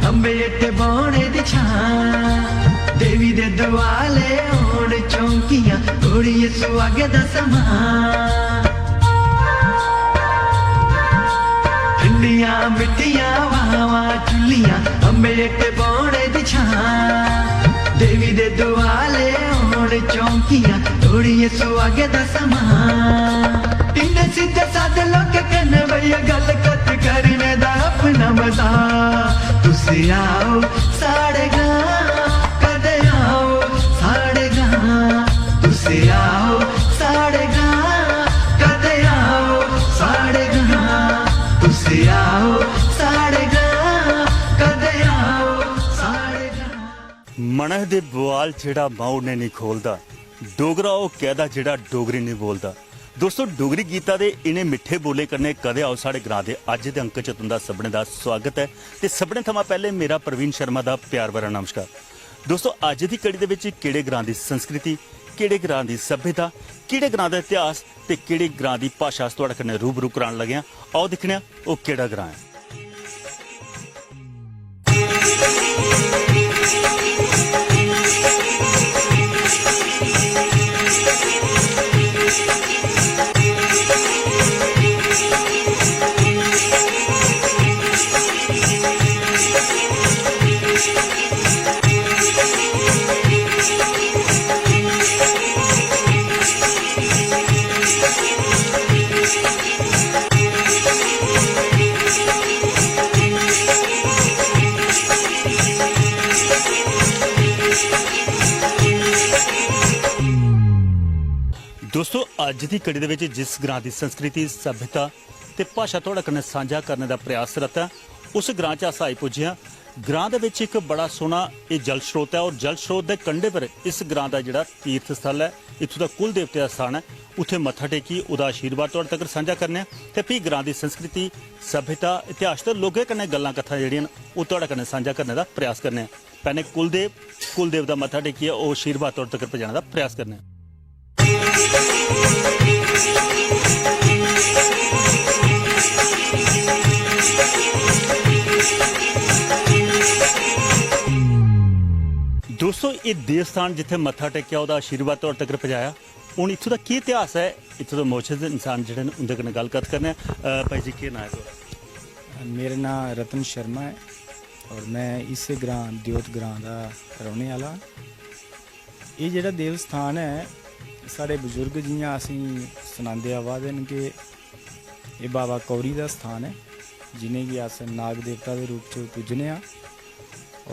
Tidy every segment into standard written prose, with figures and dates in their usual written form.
अंबेट बौने दी छां देवी दे दवाले होण चौंकियां कुड़िए सुहागे दा समान ठंडियां मिट्टियां वावां चुल्लियां अंबेट बौने दी छां देवी दे दुआले होण चौंकियां कुड़िए सुहागे दा समान इन्ने सीधे साधे लोग कन्ने भैया गल कत करने दा अपना मजा तुसी आओ साढ़े गां कदे आओ साढ़े गां तुसी आओ साढ़े गां कदे आओ साढ़े गां तुसी आओ साढ़े गां कदे आओ साढ़े गां मने दे बवाल जेड़ा माऊ ने नहीं खोलदा डोगरा वो कहदा जेड़ा डोगरी नहीं बोलदा। दोस्तों डोगरी गीता दे इन्हें मिठे बोले करने कदे आओ साढ़े ग्रां दे अज दे अंक च तुंदा सभनें दा स्वागत है ते सभनें थमां पहले मेरा प्रवीण शर्मा दा प्यार भरा नमस्कार। दोस्तों अज दी कड़ी दे विच केड़े ग्रां दी संस्कृति केड़े ग्रां दी सभ्यता केड़े ग्रां दा इतिहास ते केड़े ग्रां दी भाशा अस तुहाडे कन्नै रूबरू करान लगे आं। आओ दिक्खने आं ओह केड़ा ग्रां है। दोस्तों अज की कड़ी दे विच जिस ग्रां की संस्कृति सभ्यता ते भाषा तुहाडे कन्नै सांझा करने का प्रयासरत है उस ग्रां च अस आई पुज्जे हां। ग्रां दे विच एक बड़ा सोहना ये जल स्रोत है और जल स्रोत के कंढे पर इस ग्रां का जिहड़ा तीर्थ स्थल है इत्थों का कुल देवते का स्थान है उत्थे मत्था टेकी उहदा आशीर्वाद तुहाडे तक सांझा करने ते फ्ही ग्रां की संस्कृति सभ्यता इतिहास ते लोकें कन्नै गल्लां कथां जिहड़ियां ओह तुहाडे कन्नै सांझा करने का प्रयास करने पैने कुलदेव का मत्था टेकिए ओह आशीर्वाद तुहाडे तक पहुंचाने का प्रयास करने। दोस्तों ये देवस्थान जिथे मत्था टेकिया उहदा आशीर्वाद तुहाडे तक पहुंचाया हुण इत्थों का की इतिहास है इत्थों दा मौजूद इंसान जिहड़े ने उंदे कन्नै गलबात करने। भाई जी केह् नाम है तुहाडा? मेरा नाम रतन शर्मा है और मैं इस ग्रां दियोत ग्रां का रौहने वाला। ये जिहड़ा देवस्थान है साढ़े बजुर्ग जियां असीं सनांदे आवा दे न कि ये बाबा कौरी का स्थान है जिन्हें कि अस नाग देवता के रूप च पूजने आ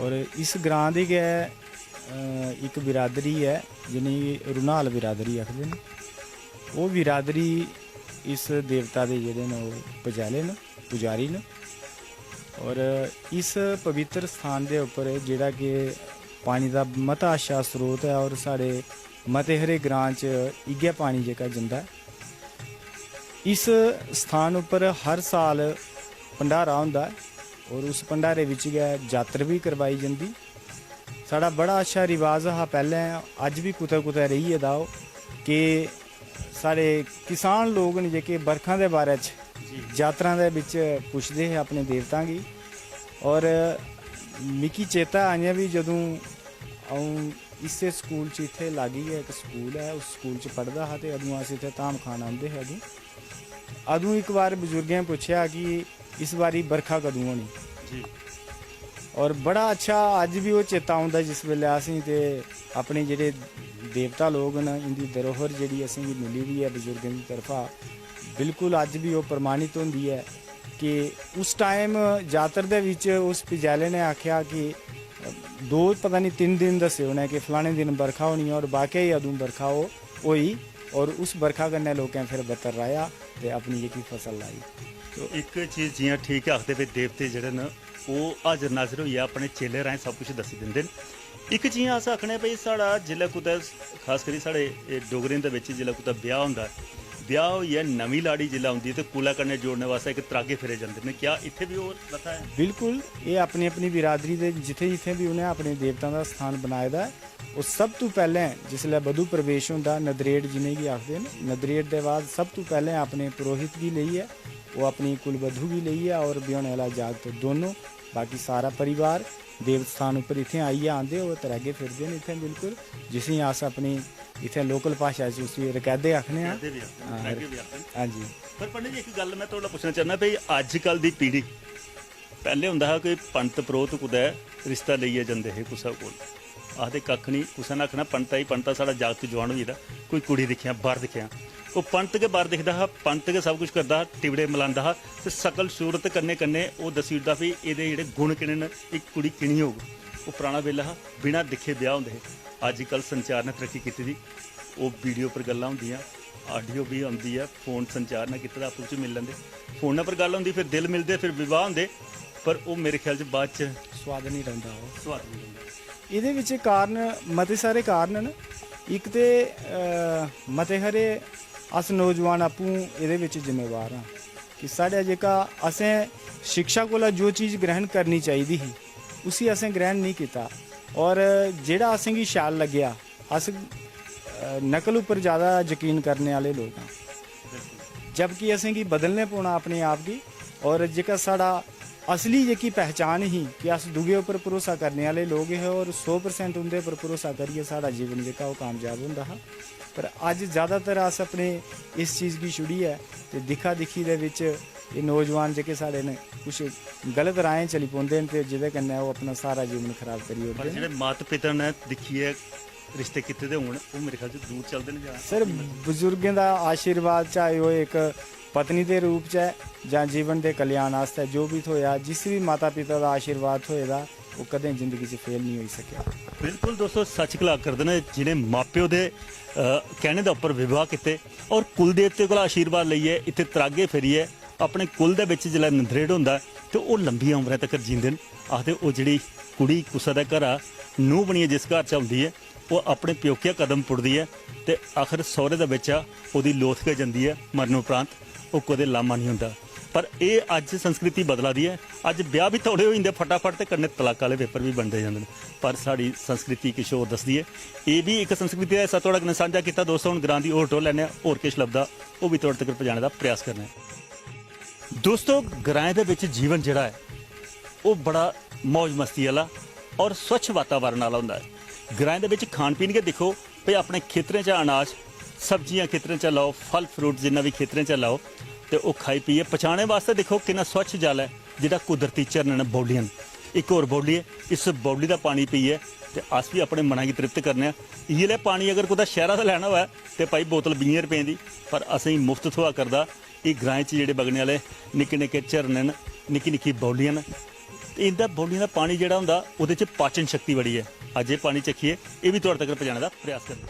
और इस ग्रां दी गै एक बिरादरी है जिन्हें रुनाल बिरादरी आखदे न। वो बिरादरी इस देवता के जेह्ड़े न पजाले न पुजारी न और इस पवित्र स्थान के उपर जिहड़ा कि पानी का मता अच्छा स्रोत है और साढ़े मते हरे ग्रां च इ'यै पानी जेह्का जंदा है। इस स्थान उपर हर साल भंडारा होंदा है और उस भंडारे विच गै जात्तर भी करवाई जंदी। साढ़ा बड़ा अच्छा रिवाज हा पैह्लें अज भी कुतै कुतै रेही गेदा कि साढ़े किसान लोग न जेह्के बरखां दे बारे च जात्तरां दे बिच पुछदे हे अपने देवतां गी और मिकी चेता अजें भी जदूं अ'ऊं इस्से स्कूल च इत्थे लागी गै इक स्कूल है उस स्कूल च पढ़दा हा ते अदूं अस इत्थे धाम खान आंदे हे अदूं एक बार बजुर्गें पुच्छेआ कि इस बारी बरखा कदूं होनी जी और बड़ा अच्छा अज भी वो चेता आउंदा जिस वेल्ले असें ते अपने जेह्ड़े देवता लोग न इंदी धरोहर जेह्ड़ी असेंगी मिली दी है बजुर्गें दी तरफा बिल्कुल अज भी वो प्रमाणित होंदी है कि उस टाइम जात्तर दे विच उस पिजाले ने आख्या कि 2 पता नहीं 3 दिन दस्से उ'नें कि फलाने दिन बरखा होनी है और वाकई अदूं बरखा होई और उस बरखा कन्नै लोकें फिर बत्तर राया ते अपनी जेह्की फसल लाई। तो एक चीज़ जियां ठीक है आखदे भी देवते जेह्ड़े न ओह् हाजर नाजर होइयै अपने चेले राहें सब कुछ दस्सी दिंदे न। एक जियां अस आखने भाई साढ़ा जिसलै कुतै खास करी साढ़े डोगरें दे बिच जिसलै कुतै ब्याह होंदा ब्याह होइयै नमीं लाड़ी जिसलै औंदी ते कुलै कन्नै जोड़ने वास्ते इक त्रागे फेरे जंदे न क्या इत्थे भी ओह् प्रथा है? बिल्कुल ये अपनी अपनी बिरादरी दे जिथे जिथे भी उ'नें अपने देवतां दा स्थान बनाए दा है और सब तो पैह्लें जिसलै वधू प्रवेश होंदा नदरेड़ जिनें गी आखदे न नदरेड़ दे बाद सब तो पैह्लें अपने पुरोहित गी लेइयै वो अपनी कुलवधू गी लेइयै और ब्याहने आह्ला जागत दोनों बाकी सारा परिवार देव स्थान उपर इत्थे आइए आंदे और तरैगे फिरदे ने इत्थे बिल्कुल, जिसी अस अपनी इत्थे लोकल भाषा च उसी रकैदे आखने आ। हाँ जी। पर पंडित जी एक गल मैं थोड़ा पूछना चाहना भी अजकल दी पीढ़ी पहले हुंदा हा कि पंत परोत कुदै रिश्ता लेइयै जंदे हे कुसै कोल, आखदे कक्ख नहीं, कुसै ने आखना पंता साढ़ा जागत जवान होई दा, कोई कुड़ी दिक्खेआ बाहर दिक्खेआ, ओह् पंत गै बाहर दिखदा हा, पंत गै सब कुछ करदा हा, टिबड़े मलांदा हा ते सकल सूरत कन्नै कन्नै ओह् दस्सी ओड़दा भी एह्दे जेह्ड़े गुण किने न, एक कुड़ी किनी होग। ओह् पराना बेल्ला हा, बिना दिक्खे ब्याह होंदे हे। अजकल संचार ने तरक्की कीती दी, ओह् वीडियो पर गल्लां होंदियां, आडियो भी आंदी है, फोन संचार ने कीते दा, आपूं च मिल लैंदे, फोन पर गल होंदी, फिर दिल मिलदे, फिर विवाह होंदे, पर वो मेरे ख्याल च बाद च स्वाद नहीं रहिंदा। स्वाद नहीं रहिंदा। ਇਹਦੇ ਵਿੱਚ ਕਾਰਨ मते सारे कारण न। एक तो मते हारे अस नौजवान आपूं ਇਹਦੇ ਵਿੱਚ ਜ਼ਿੰਮੇਵਾਰ हाँ कि साढ़ा जेह्का असें शिक्षा कोला जो चीज़ ग्रहण करनी चाहिदी ही उसी असें ग्रहण नहीं किया, और जेह्ड़ा असें गी शैल लग्गेआ अस नकल उपर ज़्यादा यकीन करने वाले लोग हाँ, जबकि असें गी बदलने पौना अपने आप गी। और जेह्का साढ़ा असली जेह्की पहचान ही कि अस दुए उपर भरोसा करने वाले लोग हे और 100% उंदे उपर भरोसा करियै साढ़ा जीवन जेह्का ओह् कामयाब होंदा हा। पर अज्ज ज़्यादातर अस अपने इस चीज़ गी छुड़ियै ते दिक्खा दिक्खी दे विच एह् नौजवान जेह्के साढ़े न कुछ गलत राहें चली पौंदे न ते जेह्दे कन्नै ओह् अपना सारा जीवन खराब करी ओड़दे न। जेह्ड़े माता पिता ने दिक्खियै रिश्ते कीते दे होण ओह् मेरे ख्याल च दूर चलदे न जां सर बजुर्गें दा आशीर्वाद चाहे ओह् एक पत्नी के रूप च है जां जीवन के कल्याण आस्ते जो भी थोया, जिस भी माता पिता का आशीर्वाद थोए दा वो कदें जिंदगी च फेल नहीं हो सकिया। बिल्कुल दोस्तों सच गल करदे ने, जिन्हें माप्यो दे कहने दे उपर विवाह किते और कुल देवते कोल आशीर्वाद लइयै इत्थे तरागे फिरियै अपने कुल दे विच जिसलै नंदरेड़ होंदा ते ओह् लंबी उमरां तक जींदे न। आखदे ओह् जिहड़ी कुड़ी कुसै दे घरा नूंह बनियै जिस घर च औंदी है ओह् अपने प्योकिया कदम पुटदी है ते आखिर सौह्रे दे बिच ओह्दी लोथ गै जंदी है, मरन उपरंत ਉਹ ਕਦੇ ਲਾਮਾ ਨਹੀਂ ਹੁੰਦਾ। ਪਰ ਇਹ ਅੱਜ ਸੰਸਕ੍ਰਿਤੀ ਬਦਲਾ ਦੀ ਹੈ, ਅੱਜ ਵਿਆਹ ਵੀ ਥੋੜੇ ਹੋ ਜਾਂਦੇ ਫਟਾਫਟ ਤੇ ਕੰਨੇ ਤਲਾਕ ਵਾਲੇ ਪੇਪਰ ਵੀ ਬਣਦੇ ਜਾਂਦੇ ਨੇ, ਪਰ ਸਾਡੀ ਸੰਸਕ੍ਰਿਤੀ ਕੁਛ ਹੋਰ ਦੱਸਦੀ ਹੈ। ਇਹ ਵੀ ਇੱਕ ਸੰਸਕ੍ਰਿਤੀ ਹੈ, ਤੁਹਾਡੇ ਨਾਲ ਸਾਂਝਾ ਕੀਤਾ ਦੋਸਤੋ। ਹੁਣ ਗ੍ਰਾਂ ਦੀ ਹੋਰ ਟੋਲ ਲੈਣੇ ਹੋਰ ਕਿਛ ਲੱਭਦਾ ਉਹ ਵੀ ਤੁਹਾਡੇ ਤੱਕ ਪਹੁੰਚਾਉਣ ਦਾ ਪ੍ਰਯਾਸ ਕਰਨਾ ਹੈ। ਦੋਸਤੋ ਗ੍ਰਾਂ ਦੇ ਵਿੱਚ ਜੀਵਨ ਜਿਹੜਾ ਹੈ ਉਹ ਬੜਾ ਮौज ਮਸਤੀ ਵਾਲਾ ਔਰ ਸਵੱਛ ਵਾਤਾਵਰਨ ਵਾਲਾ ਹੁੰਦਾ ਹੈ। ਗ੍ਰਾਂ ਦੇ ਵਿੱਚ ਖਾਣ ਪੀਣ ਕੇ ਦੇਖੋ ਭਈ ਆਪਣੇ ਖੇਤਰਾਂ 'ਚ ਅਨਾਜ सब्जियां खेतरें च लाओ, फल फ्रूट जिन्ना भी खेतरें च लाओ तो वह खाई पीए पचाने वास्ते देखो कितना स्वच्छ जल है जिहड़ा कुदरती झरने ने बौलियां। एक होर बौली है, इस बौली का पानी पीए तो अस भी अपने मना की तृप्त करने। इयै पानी अगर कुदै शहरा का लैना होऐ तो भाई बोतल 20 रुपए की, पर असें मुफ्त थोआ करदा। ये ग्राएं च जेह्ड़े बगने वाले निक्के निक्के झरने न, निक्की निक्की बौलियां न, इंदा बौलियां का पानी जिहड़ा हुंदा उहदे च पाचन शक्ति बड़ी है। अज ये पानी चखिए, ये भी तुहाडे तक पहुंचाने का प्रयास करदे।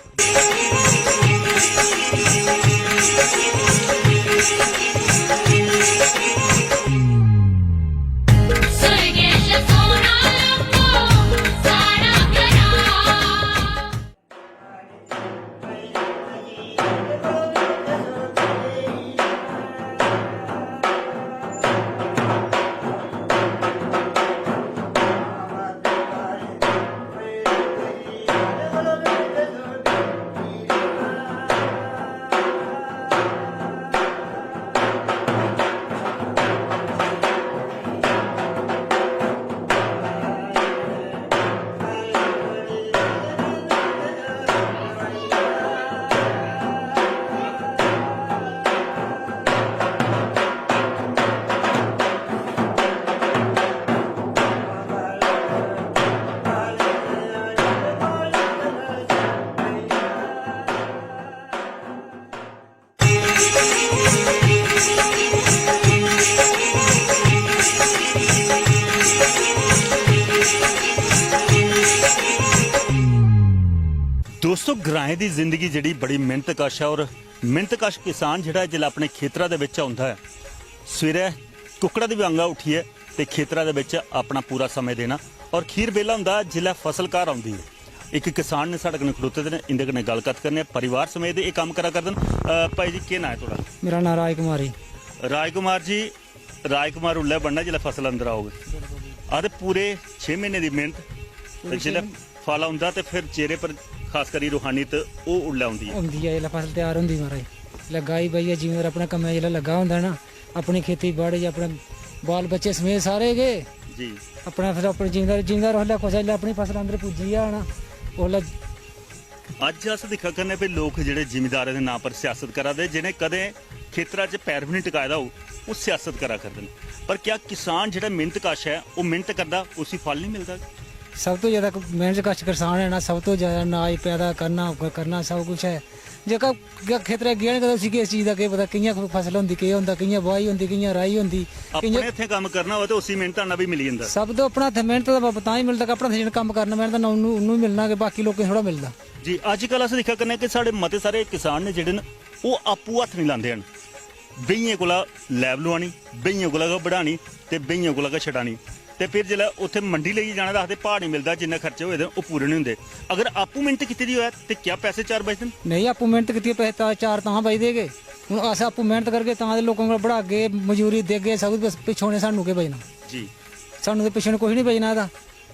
दोस्तों ग्राएं की जिंदगी जी बड़ी मेहनतकश है और मेहनतकश किसान जो जिला अपने खेतरों के आता है सवेरे कुकड़ा की भी वांगा उठिए तो खेतरों के अपना पूरा समय देना और खीर बेला होंदा जिला फसल घर आती है। एक किसान ने साढ़े कन्नै खड़ोते ने, इंदे कन्नै गलबात करने परिवार समेत ये काम करा करदे न। भाई जी केह् नाम है थोड़ा? मेरा नाम राजकुमारी। राजकुमार जी, राजकुमार उल्लै बनना जिला फसल अंदर आओगे आते पूरे 6 महीने की मेहनत जिला फल आंदा तो फिर चेहरे पर खास करी रूहानीत वो उल्लै आउंदी है। होंदी है जिसलै फसल तैयार होंदी महाराज लगाई बाइयै जिमीदार अपने कम्मै जिसलै लग्गा होंदा ना अपनी खेती बाड़ी अपने बाल बच्चे समेत सारे गै ਜੀ ਆਪਣਾ ਫਿਰ ਆਪਣੀ ਜ਼ਿਮੀਦਾਰ ਹੋਲਾ ਕੁਛ ਆਪਣੀ ਫਸਲ ਅੰਦਰ ਪੁੱਜੀ ਆ ਨਾ ਉਹਲਾ ਅੱਜ ਅਸ ਦਿਖਾ ਕਰਨੇ ਵੀ ਲੋਕ ਜਿਹੜੇ ਜ਼ਿਮੀਦਾਰਾਂ ਦੇ ਨਾਂ ਪਰ ਸਿਆਸਤ ਕਰਦੇ ਜਿਹਨੇ ਕਦੇ ਖੇਤਰਾਂ 'ਚ ਪੈਰ ਵੀ ਨਹੀਂ ਟਿਕਾਇਦਾ ਉਹ ਸਿਆਸਤ ਕਰਾ ਕਰਦੇ ਨੇ ਪਰ ਕਿਆ ਕਿਸਾਨ ਜਿਹੜਾ ਮਿਹਨਤਕਸ਼ ਹੈ ਉਹ ਮਿਹਨਤ ਕਰਦਾ ਉਸੇ ਫਲ ਨਹੀਂ ਮਿਲਦਾ ਸਭ ਤੋਂ ਜ਼ਿਆਦਾ ਮਿਹਨਤ ਕਸ਼ ਕਿਸਾਨ ਹੈ ਨਾ ਸਭ ਤੋਂ ਜ਼ਿਆਦਾ ਅਨਾਜ ਪੈਦਾ ਕਰਨਾ ਸਭ ਕੁਝ ਹੈ ਜੇਕਰ ਖੇਤਰ ਗਿਆ ਨਹੀਂ ਕਦੇ ਸੀ ਕਿਸ ਚੀਜ਼ ਦਾ ਕੀ ਪਤਾ ਕਿੰਨੀਆਂ ਫਸਲ ਹੁੰਦੀ ਕੀ ਹੁੰਦਾ ਕਿੰਨੀਆਂ ਵਾਹੀ ਹੁੰਦੀ ਕਿੰਨੀਆਂ ਰਾਈ ਹੁੰਦੀ ਆਪਣੇ ਇੱਥੇ ਕੰਮ ਕਰਨਾ ਹੋਵੇ ਤਾਂ ਉਸੇ ਮਿਹਨਤ ਨਾਲ ਵੀ ਮਿਲ ਜਾਂਦਾ ਸਭ ਤੋਂ ਆਪਣਾ ਮਿਹਨਤ ਦਾ ਤਾਂ ਹੀ ਮਿਲਦਾ ਕਿ ਆਪਣਾ ਜਿਹੜਾ ਕੰਮ ਕਰਨਾ ਮਿਹਨਤ ਨਾਲ ਉਹਨੂੰ ਮਿਲਣਾ ਕਿ ਬਾਕੀ ਲੋਕਾਂ ਥੋੜਾ ਮਿਲਦਾ ਜੀ ਅੱਜ ਕੱਲ੍ਹ ਅਸੀਂ ਦੇਖਿਆ ਕਰਨੇ ਕਿ ਸਾਡੇ ਮਤੇ ਸਾਰੇ ਕਿਸਾਨ ਨੇ ਜਿਹੜੇ ਨੇ ਉਹ ਆਪੂ ਹੱਥ ਨਹੀਂ ਲਾਉਂਦੇ ਹਨ ਬਈਆਂ ਕੋਲਾ ਲੈਬ ਲਵਾਉਣੀ ਬਈਆਂ ਕੋਲਾ ਵਧਾਣੀ ਤੇ ਬਈਆਂ ਕੋਲਾ ਛਡਾਣੀ ਤੇ ਫਿਰ ਜਿਹੜਾ ਉੱਥੇ ਮੰਡੀ ਲਈ ਜਾਣਾ ਦੱਸਦੇ ਭਾਅ ਨਹੀਂ ਮਿਲਦਾ ਜਿੰਨੇ ਖਰਚੇ ਹੋਏ ਉਹ ਪੂਰੇ ਨਹੀਂ ਹੁੰਦੇ ਅਗਰ ਆਪੂ ਮਿਹਨਤ ਕੀਤੀ ਦੀ ਹੋਇਆ ਤੇ ਕਿਆ ਪੈਸੇ ਚਾਰ ਬਚਦੇ ਨਹੀਂ ਆਪੂ ਮਿਹਨਤ ਕੀਤੀ ਪੈਸੇ ਤਾਂ ਚਾਰ ਤਾਂ ਬਚਦੇਗੇ ਹੁਣ ਅਸਾਂ ਆਪੂ ਮਿਹਨਤ ਕਰਕੇ ਤਾਂ ਦੇ ਲੋਕਾਂ ਕੋਲ ਬੜਾ ਕੇ ਮਜ਼ਦੂਰੀ ਦੇ ਕੇ ਸਭ ਪਿਛੋਣੇ ਸਾਨੂੰ ਕੇ ਬਚਣਾ ਜੀ ਸਾਨੂੰ ਤੇ ਪਿਛੋਂ ਕੁਝ ਨਹੀਂ ਬਚਣਾ ਇਹਦਾ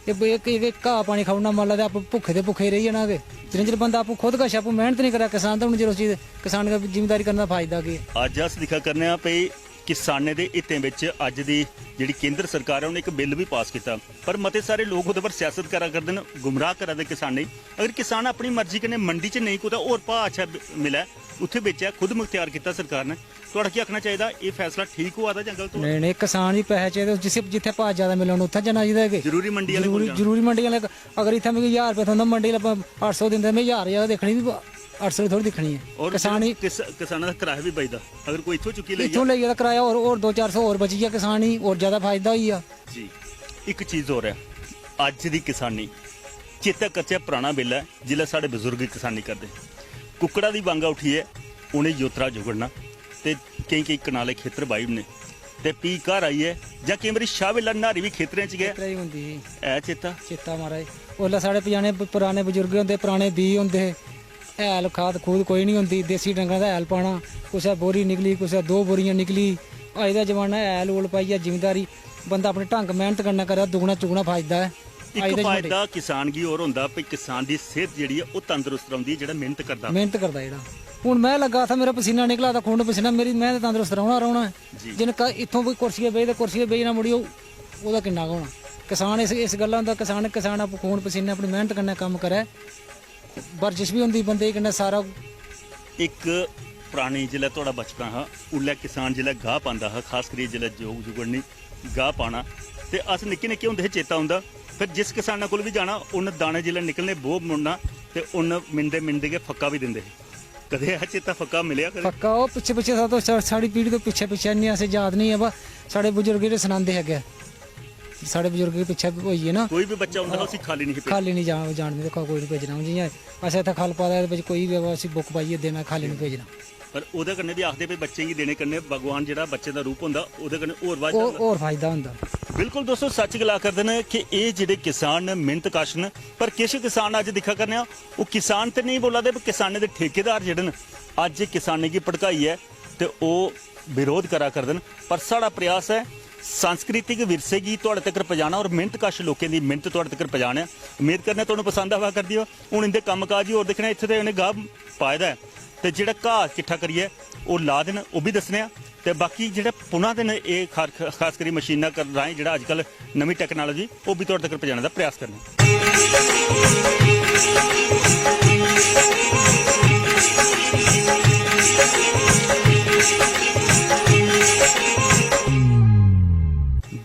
ਇਹ ਘਾਹ ਪਾਣੀ ਖਾਉਣਾ ਮੰਨ ਲਾ ਤੇ ਆਪਾਂ ਭੁੱਖੇ ਤੇ ਭੁੱਖੇ ਰਹੀ ਜਾਣਾਗੇ ਜਿੰਨੇ ਚਿਰ ਬੰਦਾ ਆਪੂ ਖੁਦ ਕਸ਼ ਆਪੂ ਮਿਹਨਤ ਨਹੀਂ ਕਰਿਆ ਕਿਸਾਨ ਤਾਂ ਹੁਣ ਜਦੋਂ ਚੀਜ਼ ਕਿਸਾਨ ਦੀ ਜ਼ਿੰਮੇਵਾਰੀ ਕਰਨ ਦਾ ਫਾਇਦਾ ਕੀ ਅੱਜ ਅਸੀਂ ਦਿਖਾ ਕਰਨੇ ਆ ਪਈ ਕਿਸਾਨੇ ਦੇ ਹਿੱਤਾਂ ਵਿੱਚ ਅੱਜ ਦੀ ਜਿਹੜੀ ਕੇਂਦਰ ਸਰਕਾਰ ਹੈ ਉਹਨੇ ਇੱਕ ਬਿੱਲ ਵੀ ਪਾਸ ਕੀਤਾ ਪਰ ਮਤੇ ਸਾਰੇ ਲੋਕ ਉਹਦੇ ਪਰ ਸਿਆਸਤ ਕਰਾ ਕਰਦੇ ਨੇ ਗੁੰਮਰਾਹ ਕਰਦੇ ਕਿਸਾਨ ਨਹੀਂ ਅਗਰ ਕਿਸਾਨ ਆਪਣੀ ਮਰਜ਼ੀ ਕਨੇ ਮੰਡੀ 'ਚ ਨਹੀਂ ਕੋਈ ਹੋਰ ਭਾਅ ਅੱਛਾ ਮਿਲਿਆ ਉੱਥੇ ਵੇਚਿਆ ਖੁਦ ਮੁਖਤਿਆਰ ਕੀਤਾ ਸਰਕਾਰ ਨੇ ਤੁਹਾਡਾ ਕੀ ਆਖਣਾ ਚਾਹੀਦਾ ਇਹ ਫੈਸਲਾ ਠੀਕ ਹੋਆ ਦਾ ਜਾਂ ਗਲਤ ਹੋਆ ਨਹੀਂ ਕਿਸਾਨ ਹੀ ਪੈਸੇ ਚਾਹੀਦੇ ਜਿੱਥੇ ਭਾਅ ਜ਼ਿਆਦਾ ਮਿਲਣ ਉੱਥੇ ਜਾਣਾ ਚਾਹੀਦਾ ਹੈ ਜ਼ਰੂਰੀ ਮੰਡੀ ਵਾਲੇ ਕੋਲ ਜ਼ਰੂਰੀ ਮੰਡੀ ਵਾਲੇ ਅਗਰ ਇੱਥੇ ਮੈਨੂੰ 1000 ਰੁਪਏ ਹੁੰਦਾ ਮੰਡੀ ਆਪਾਂ 800 ਦਿੰਦੇ ਮੈਂ 1000 ਜ਼ਿਆਦਾ ਦੇਖਣੀ ਵੀ 800 ਥੋੜੀ ਦਿਖਣੀ ਹੈ ਕਿਸਾਨ ਹੀ ਕਿਸਾਨਾਂ ਦਾ ਕਿਰਾਇਆ ਵੀ ਬਚਦਾ ਅਗਰ ਕੋਈ ਇੱਥੋਂ ਚੁੱਕੀ ਲਈ ਇੱਥੋਂ ਲਈ ਇਹਦਾ ਕਿਰਾਇਆ ਹੋਰ 2-400 ਹੋਰ ਬਚੀ ਗਿਆ ਕਿਸਾਨ ਹੀ ਹੋਰ ਜ਼ਿਆਦਾ ਫਾਇਦਾ ਹੋਈ ਆ ਜੀ ਇੱਕ ਚੀਜ਼ ਹੋਰ ਹੈ ਅੱਜ ਦੀ ਕਿਸਾਨੀ ਚੇਤਾ ਕੱਚਾ ਪੁਰਾਣਾ ਬਿੱਲ ਹੈ ਜਿਹੜਾ ਸਾਡੇ ਬਜ਼ੁਰਗ ਕਿਸਾਨੀ ਕਰਦੇ ਕੁੱਕੜਾ ਦੀ ਵਾਂਗਾ ਉੱਠੀ ਹੈ ਉਹਨੇ ਯੋਤਰਾ ਜੁਗੜਨਾ ਤੇ ਕਈ ਕਨਾਲੇ ਖੇਤਰ ਬਾਈ ਨੇ ਤੇ ਪੀ ਘਰ ਆਈ ਹੈ ਜਾਂ ਕਈ ਵਾਰੀ ਸ਼ਾਹ ਵੇਲਾ ਨਾਰੀ ਵੀ ਖੇਤਰਾਂ 'ਚ ਗਿਆ ਹੀ ਹੁੰਦੀ ਸੀ ਐ ਚੇਤਾ ਮਹਾਰਾਜ ਉਹਲਾ ਸਾਡੇ ਪੁਰਾਣੇ ਬਜ਼ੁਰਗ ਹੁੰਦੇ ਪੁਰਾਣੇ ਬੀ ਹੁੰਦੇ ਹੈਲ ਖਾਦ ਖੂਦ ਕੋਈ ਨਹੀਂ ਹੁੰਦੀ ਦੇਸੀ ਡੰਗਰਾਂ ਦਾ ਹੈਲ ਪਾਣਾ ਕੁਛ ਬੋਰੀ ਨਿਕਲੀ ਕੁਛ 2 ਬੋਰੀਆਂ ਨਿਕਲੀ ਅੱਜ ਦਾ ਜ਼ਮਾਨਾ ਹੈਲ ਓਲ ਪਾਈ ਆ ਜ਼ਿਮੀਦਾਰੀ ਬੰਦਾ ਆਪਣੇ ਢੰਗ ਮਿਹਨਤ ਕਰਨਾ ਕਰਿਆ ਦੁਗਣਾ ਚੁਗਣਾ ਫਾਇਦਾ ਹੈ ਇੱਕ ਫਾਇਦਾ ਕਿਸਾਨਗੀ ਹੋਰ ਹੁੰਦਾ ਵੀ ਕਿਸਾਨ ਦੀ ਸਿਹਤ ਜਿਹੜੀ ਹੈ ਉਹ ਤੰਦਰੁਸਤ ਰਹਿੰਦੀ ਜਿਹੜਾ ਮਿਹਨਤ ਕਰਦਾ ਜਿਹੜਾ ਹੁਣ ਮੈਂ ਲੱਗਾ ਥਾ ਮੇਰਾ ਪਸੀਨਾ ਨਿਕਲਾ ਤਾਂ ਖੂਨ ਪਸੀਨਾ ਮੇਰੀ ਮੈਂ ਤਾਂ ਤੰਦਰੁਸਤ ਰਹਿਣਾ ਜਿਨ ਇੱਥੋਂ ਕੋਈ ਕੁਰਸੀਏ ਬਈ ਨਾ ਮੁੜੀ ਉਹਦਾ ਕਿੰਨਾ ਹੋਣਾ ਕਿਸਾਨ ਇਸ ਗੱਲਾਂ ਦਾ ਕਿਸਾਨ ਆਪ ਖੂਨ ਪਸੀਨਾ ਆਪਣੀ ਮਿਹਨਤ ਕਰਨਾ ਕੰਮ ਕਰੇ ਵਰਜਿਸ਼ ਵੀ ਹੁੰਦੀ ਬੰਦੇ ਕਿੰਨਾ ਸਾਰਾ ਇੱਕ ਪੁਰਾਣੀ ਜਿਹੜਾ ਤੁਹਾਡਾ ਬਚਪਨ ਹੈ ਉਲਾ ਕਿਸਾਨ ਜਿਹੜਾ ਗਾਹ ਪਾਉਂਦਾ ਹੈ ਖਾਸ ਕਰੀ ਜਿਹੜਾ ਜੋਗ ਜੁਗੜਨੀ ਗਾਹ ਪਾਣਾ ਤੇ ਅਸ ਨਿੱਕੇ ਹੁੰਦੇ ਚੇਤਾ ਹੁੰਦਾ ਫਿਰ ਜਿਸ ਕਿਸਾਨਾਂ ਕੋਲ ਵੀ ਜਾਣਾ ਉਹਨ ਦਾਣੇ ਜਿਹੜੇ ਨਿਕਲਨੇ ਬੋਹ ਮੁੰਨਾ ਤੇ ਉਹਨ ਮਿੰਦੇ ਕੇ ਫੱਕਾ ਵੀ ਦਿੰਦੇ ਕਦੇ ਇਹ ਚੇਤਾ ਫੱਕਾ ਮਿਲਿਆ ਕਦੇ ਫੱਕਾ ਉਹ ਪਿੱਛੇ ਸਾਡੀ ਪੀੜ੍ਹੀ ਤੋਂ ਪਿੱਛੇ ਨਹੀਂ ਅਸੀਂ ਯਾਦ ਨਹੀਂ ਹੈ ਸਾਡੇ ਬਜ਼ੁਰਗ ਜਿਹੜੇ ਸੁਣਾਉਂਦੇ ਹੈਗੇ ਸਾਡੇ ਬਜ਼ੁਰਗ ਦੇ ਪਿੱਛੇ ਹੋਈ ਹੈ ਨਾ ਕੋਈ ਵੀ ਬੱਚਾ ਹੁੰਦਾ ਅਸੀਂ ਖਾਲੀ ਨਹੀਂ ਜਾਣਦੇ ਦੇਖੋ ਕੋਈ ਨਹੀਂ ਭੇਜਣਾ ਜੀ ਅਸੀਂ ਇੱਥੇ ਖਲ ਪਾਦਾ ਵਿੱਚ ਕੋਈ ਵੀ ਅਸੀਂ ਬੁੱਕ ਪਾਈਏ ਦੇਣਾ ਖਾਲੀ ਨਹੀਂ ਭੇਜਣਾ ਪਰ ਉਹਦੇ ਕੰਨੇ ਵੀ ਆਖਦੇ ਵੀ ਬੱਚੇ ਹੀ ਦੇਣੇ ਕੰਨੇ ਭਗਵਾਨ ਜਿਹੜਾ ਬੱਚੇ ਦਾ ਰੂਪ ਹੁੰਦਾ ਉਹਦੇ ਕੰਨੇ ਹੋਰ ਫਾਇਦਾ ਹੁੰਦਾ ਬਿਲਕੁਲ ਦੋਸਤੋ ਸੱਚ ਗਲਾ ਕਰਦੇ ਨੇ ਕਿ ਇਹ ਜਿਹੜੇ ਕਿਸਾਨ ਨੇ ਮਿਹਨਤਕਸ਼ ਨੇ ਪਰ ਕਿਸ ਕਿਸਾਨ ਅੱਜ ਦਿਖਾ ਕਰਨੇ ਆ ਉਹ ਕਿਸਾਨ ਤੇ ਨਹੀਂ ਬੋਲਦੇ ਪਰ ਕਿਸਾਨੇ ਦੇ ਠੇਕੇਦਾਰ ਜਿਹੜੇ ਨੇ ਅੱਜ ਕਿਸਾਨੀ ਦੀ ਭੜਕਾਈ ਹੈ ਤੇ ਉਹ ਵਿਰੋਧ ਕਰਾ ਕਰਦੇ ਨੇ ਪਰ ਸਾਡਾ ਪ੍ਰयास ਹੈ सांस्कृतिक विरसे की तुहाडे तक पहुंचाना और मेहनतकश लोगों की मेहनत तुहाडे तक पहुंचाना उम्मीद करने तुहानूं पसंद आवा कर दिओ हुण इनके कामकाज ही होर देखना इत्थे ते इन्हें गाह पाए दा है ते जिहड़ा घाह किट्ठा करिए वो ला देन वो भी दसने ते बाकी जिहड़ा पुना दिन ये खास करी मशीनां राहें जिहड़ा अजकल नवीं टैक्नोलॉजी वो भी तुहाडे तक पहुंचाने का प्रयास करना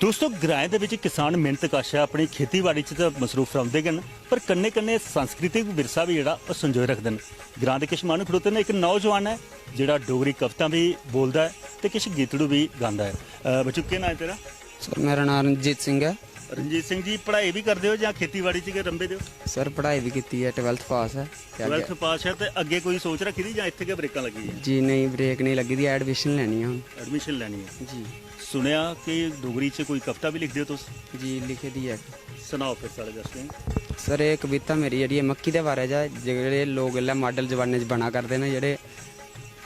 दोस्तों ग्राएं दे विच किसान मेहनतकश है अपनी खेतीबाड़ी च मसरूफ रहिंदे गन पर कन्ने कन्ने सांस्कृतिक विरसा भी जेहड़ा संजोए रखदे न ग्रां दे किश मानू खड़ोते ने एक नौजवान है जेहड़ा डोगरी कविता भी बोलदा है ते किश गीतड़ू भी गांदा है बच्चू केह् नाम है तेरा सर मेरा नाम रंजीत सिंह है रंजीत सिंह जी पढ़ाई भी करदे हो जां खेतीबाड़ी च गै रंबे दे हो सर पढ़ाई भी की है 12th पास है 12th पास है ते अगे कोई सोच रखी दी जां इत्थे गै ब्रेकां लगी है जी नहीं ब्रेक नहीं लगी दी एडमिशन लेनी है एडमिशन लेनी है जी सुनिया कि डोगरी च कोई कविता भी लिखदे हो तुस जी लिखे दी है सुनाओ फिर सारे दर्शकों सर ये कविता मेरी जी मक्की दे बारे च जेह्ड़े लोग इसलै मॉडल जमाने च बना करदे न जेह्ड़े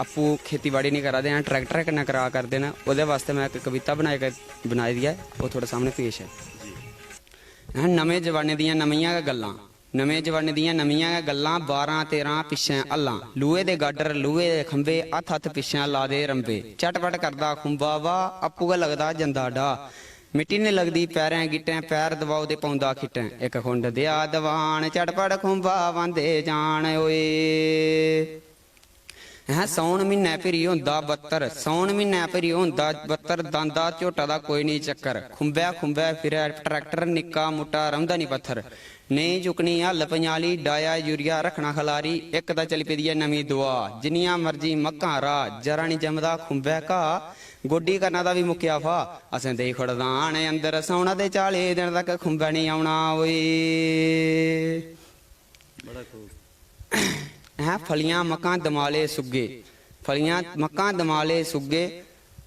आपूं खेतीबाड़ी नहीं करा दे हैं ट्रैक्टर कन्नै करा करदे न ओह्दे वास्ते मैं एक कविता बनाई दी है वो थोड़े सामने पेश है नमें जमाने दियां नमियां गल्लां नमें जमाने दियां नमियां गल्लां 12-13 पिछे हल्लां लूहे दे गाडर लूहे दे खंबे हत्थ पिछे ला दे रंबे झटपट करदा खुंबा वा आपू गै लगदा जंदा डा ਮਿੱਟੀ ਨੇ ਲੱਗਦੀ ਪੈਰਾਂ ਗਿੱਟਿਆਂ ਪੈਰ ਦਬਾਉ ਦੇ ਪਾਉਂਦਾ ਖਿੱਟਾਂ ਇੱਕ ਖੁੰਡ ਦਿਆ ਦੀਵਾਨ ਝੜਪੜ ਖੁੰਬਾ ਵਾਂਦੇ ਜਾਣ ਓਏ ਹੈ ਸੌਣ ਮਹੀਨੇ ਭਰੀ ਹੁੰਦਾ 72 ਸੌਣ ਮਹੀਨੇ ਭਰੀ ਹੁੰਦਾ 72 ਦੰਦਾ ਝੋਟਾ ਦਾ ਕੋਈ ਨਹੀਂ ਚੱਕਰ ਖੁੰਬਿਆ ਫਿਰਿਆ ਟਰੈਕਟਰ ਨਿੱਕਾ ਮੁੱਟਾ ਰਮਦਾ ਨਹੀਂ ਪੱਥਰ ਨਹੀਂ ਚੁਕਣੀ ਹੱਲ ਪੰਜਾਲੀ ਡਾਇਆ ਯੂਰੀਆ ਰੱਖਣਾ ਖਲਾਰੀ ਇੱਕ ਤਾਂ ਚੱਲ ਪਈ ਨਵੀਂ ਦੁਆ ਜਿੰਨੀਆਂ ਮਰਜੀ ਮੱਕਾਂ ਰਾਹ ਜਰਾ ਨਹੀਂ ਜੰਮਦਾ ਖੁੰਬਿਆ ਘਾ ਗੋਡੀ ਕਰਨਾ ਦਾ ਵੀ ਮੁੱਕਿਆ ਫਾ ਅਸਾਂ ਦੇ ਖੜਦਾਣ ਅੰਦਰ ਸੌਣਾ ਦੇ 40 ਦਿਨ ਤੱਕ ਖੁੰਬਿਆ ਨਹੀਂ ਆਉਣਾ ਓਏ ਬੜਾ ਖੂਬ ਹੈ ਫਲੀਆਂ ਮੱਕਾਂ ਦਮਾਲੇ ਸੁੱਗੇ ਫਲੀਆਂ ਮੱਕਾਂ ਦਮਾਲੇ ਸੁੱਗੇ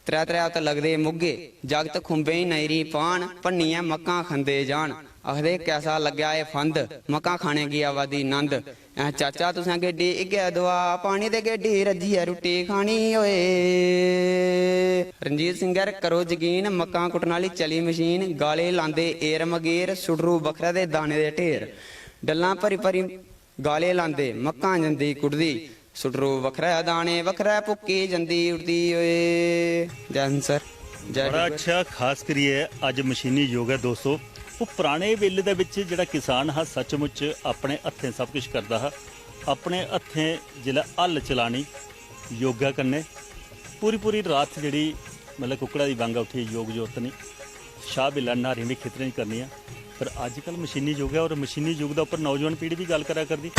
ਤਰੇ ਉਤ ਲੱਗਦੇ ਮੁੱਗੇ ਜਗਤ ਖੁੰਬੇ ਨੈਰੀ ਪਾਣ ਭੰਨੀਆਂ ਮੱਕਾਂ ਖੰਦੇ ਜਾਣ ਆਖਦੇ ਕੈਸਾ ਲੱਗਿਆ ਇਹ ਫੰਦ ਮੱਕਾਂ ਖਾਣੇ ਕੀ ਆਵਾਦੀ ਨੰਦ ਐ ਚਾਚਾ ਤੁਸਾਂ ਗੇਡੀ ਇੱਗਿਆ ਦੁਆ ਪਾਣੀ ਦੇ ਗੇਡੀ ਰੱਜੀ ਐ ਰੋਟੀ ਖਾਣੀ ਓਏ ਰਣਜੀਤ ਸਿੰਘਰ ਕਰੋ ਯਕੀਨ ਮੱਕਾਂ ਕੁੱਟਣ ਵਾਲੀ ਚਲੀ ਮਸ਼ੀਨ ਗਾਲੇ ਲਾਂਦੇ ਏਰ ਮਗੇਰ ਸੁਡਰੂ ਵੱਖਰਾ ਦੇ ਦਾਣੇ ਦੇ ਢੇਰ ਡੱਲਾਂ ਭਰੀ ਗਾਲੇ ਲਾਂਦੇ ਮੱਕਾਂ ਜਾਂਦੀ ਕੁੜਦੀ ਸੁਡਰੂ ਵੱਖਰਾ ਦਾਣੇ ਵੱਖਰਾ ਭੁੱਕੀ ਜਾਂਦੀ ਉੜਦੀ ਓਏ ਜੈ ਹਿੰਦ ਸਰ ਜੈ ਬੜਾ ਅੱਛਾ ਖਾਸ ਕਰੀਏ ਅੱਜ ਮਸ਼ੀਨੀ ਯੁੱਗ ਹੈ ਦੋਸਤੋ ਉਹ ਪੁਰਾਣੇ ਵੇਲੇ ਦੇ ਵਿੱਚ ਜਿਹੜਾ ਕਿਸਾਨ ਹੈ ਸੱਚਮੁੱਚ ਆਪਣੇ ਹੱਥें ਸਭ ਕੁਝ ਕਰਦਾ ਹੈ ਆਪਣੇ ਹੱਥें ਜਿਹੜਾ ਹੱਲ ਚਲਾਣੀ ਯੋਗਾ ਕਰਨੇ ਪੂਰੀ ਰਾਤ ਜਿਹੜੀ ਮਤਲਬ ਕੁੱਕੜਾ ਦੀ ਵਾਂਗਾ ਉੱਠੀ ਯੋਗ ਜੋਤ ਨਹੀਂ ਸ਼ਾਹ ਬਿਲਾ ਨਾਰੀ ਵੀ ਖੇਤਰਾਂ ਹੀ ਕਰਨੀ ਆ ਪਰ ਅੱਜ ਕੱਲ ਮਸ਼ੀਨੀ ਯੁੱਗ ਹੈ ਔਰ ਮਸ਼ੀਨੀ ਯੁੱਗ ਦਾ ਉੱਪਰ ਨੌਜਵਾਨ ਪੀੜ੍ਹੀ ਵੀ ਗੱਲ ਕਰਿਆ ਕਰਦੀ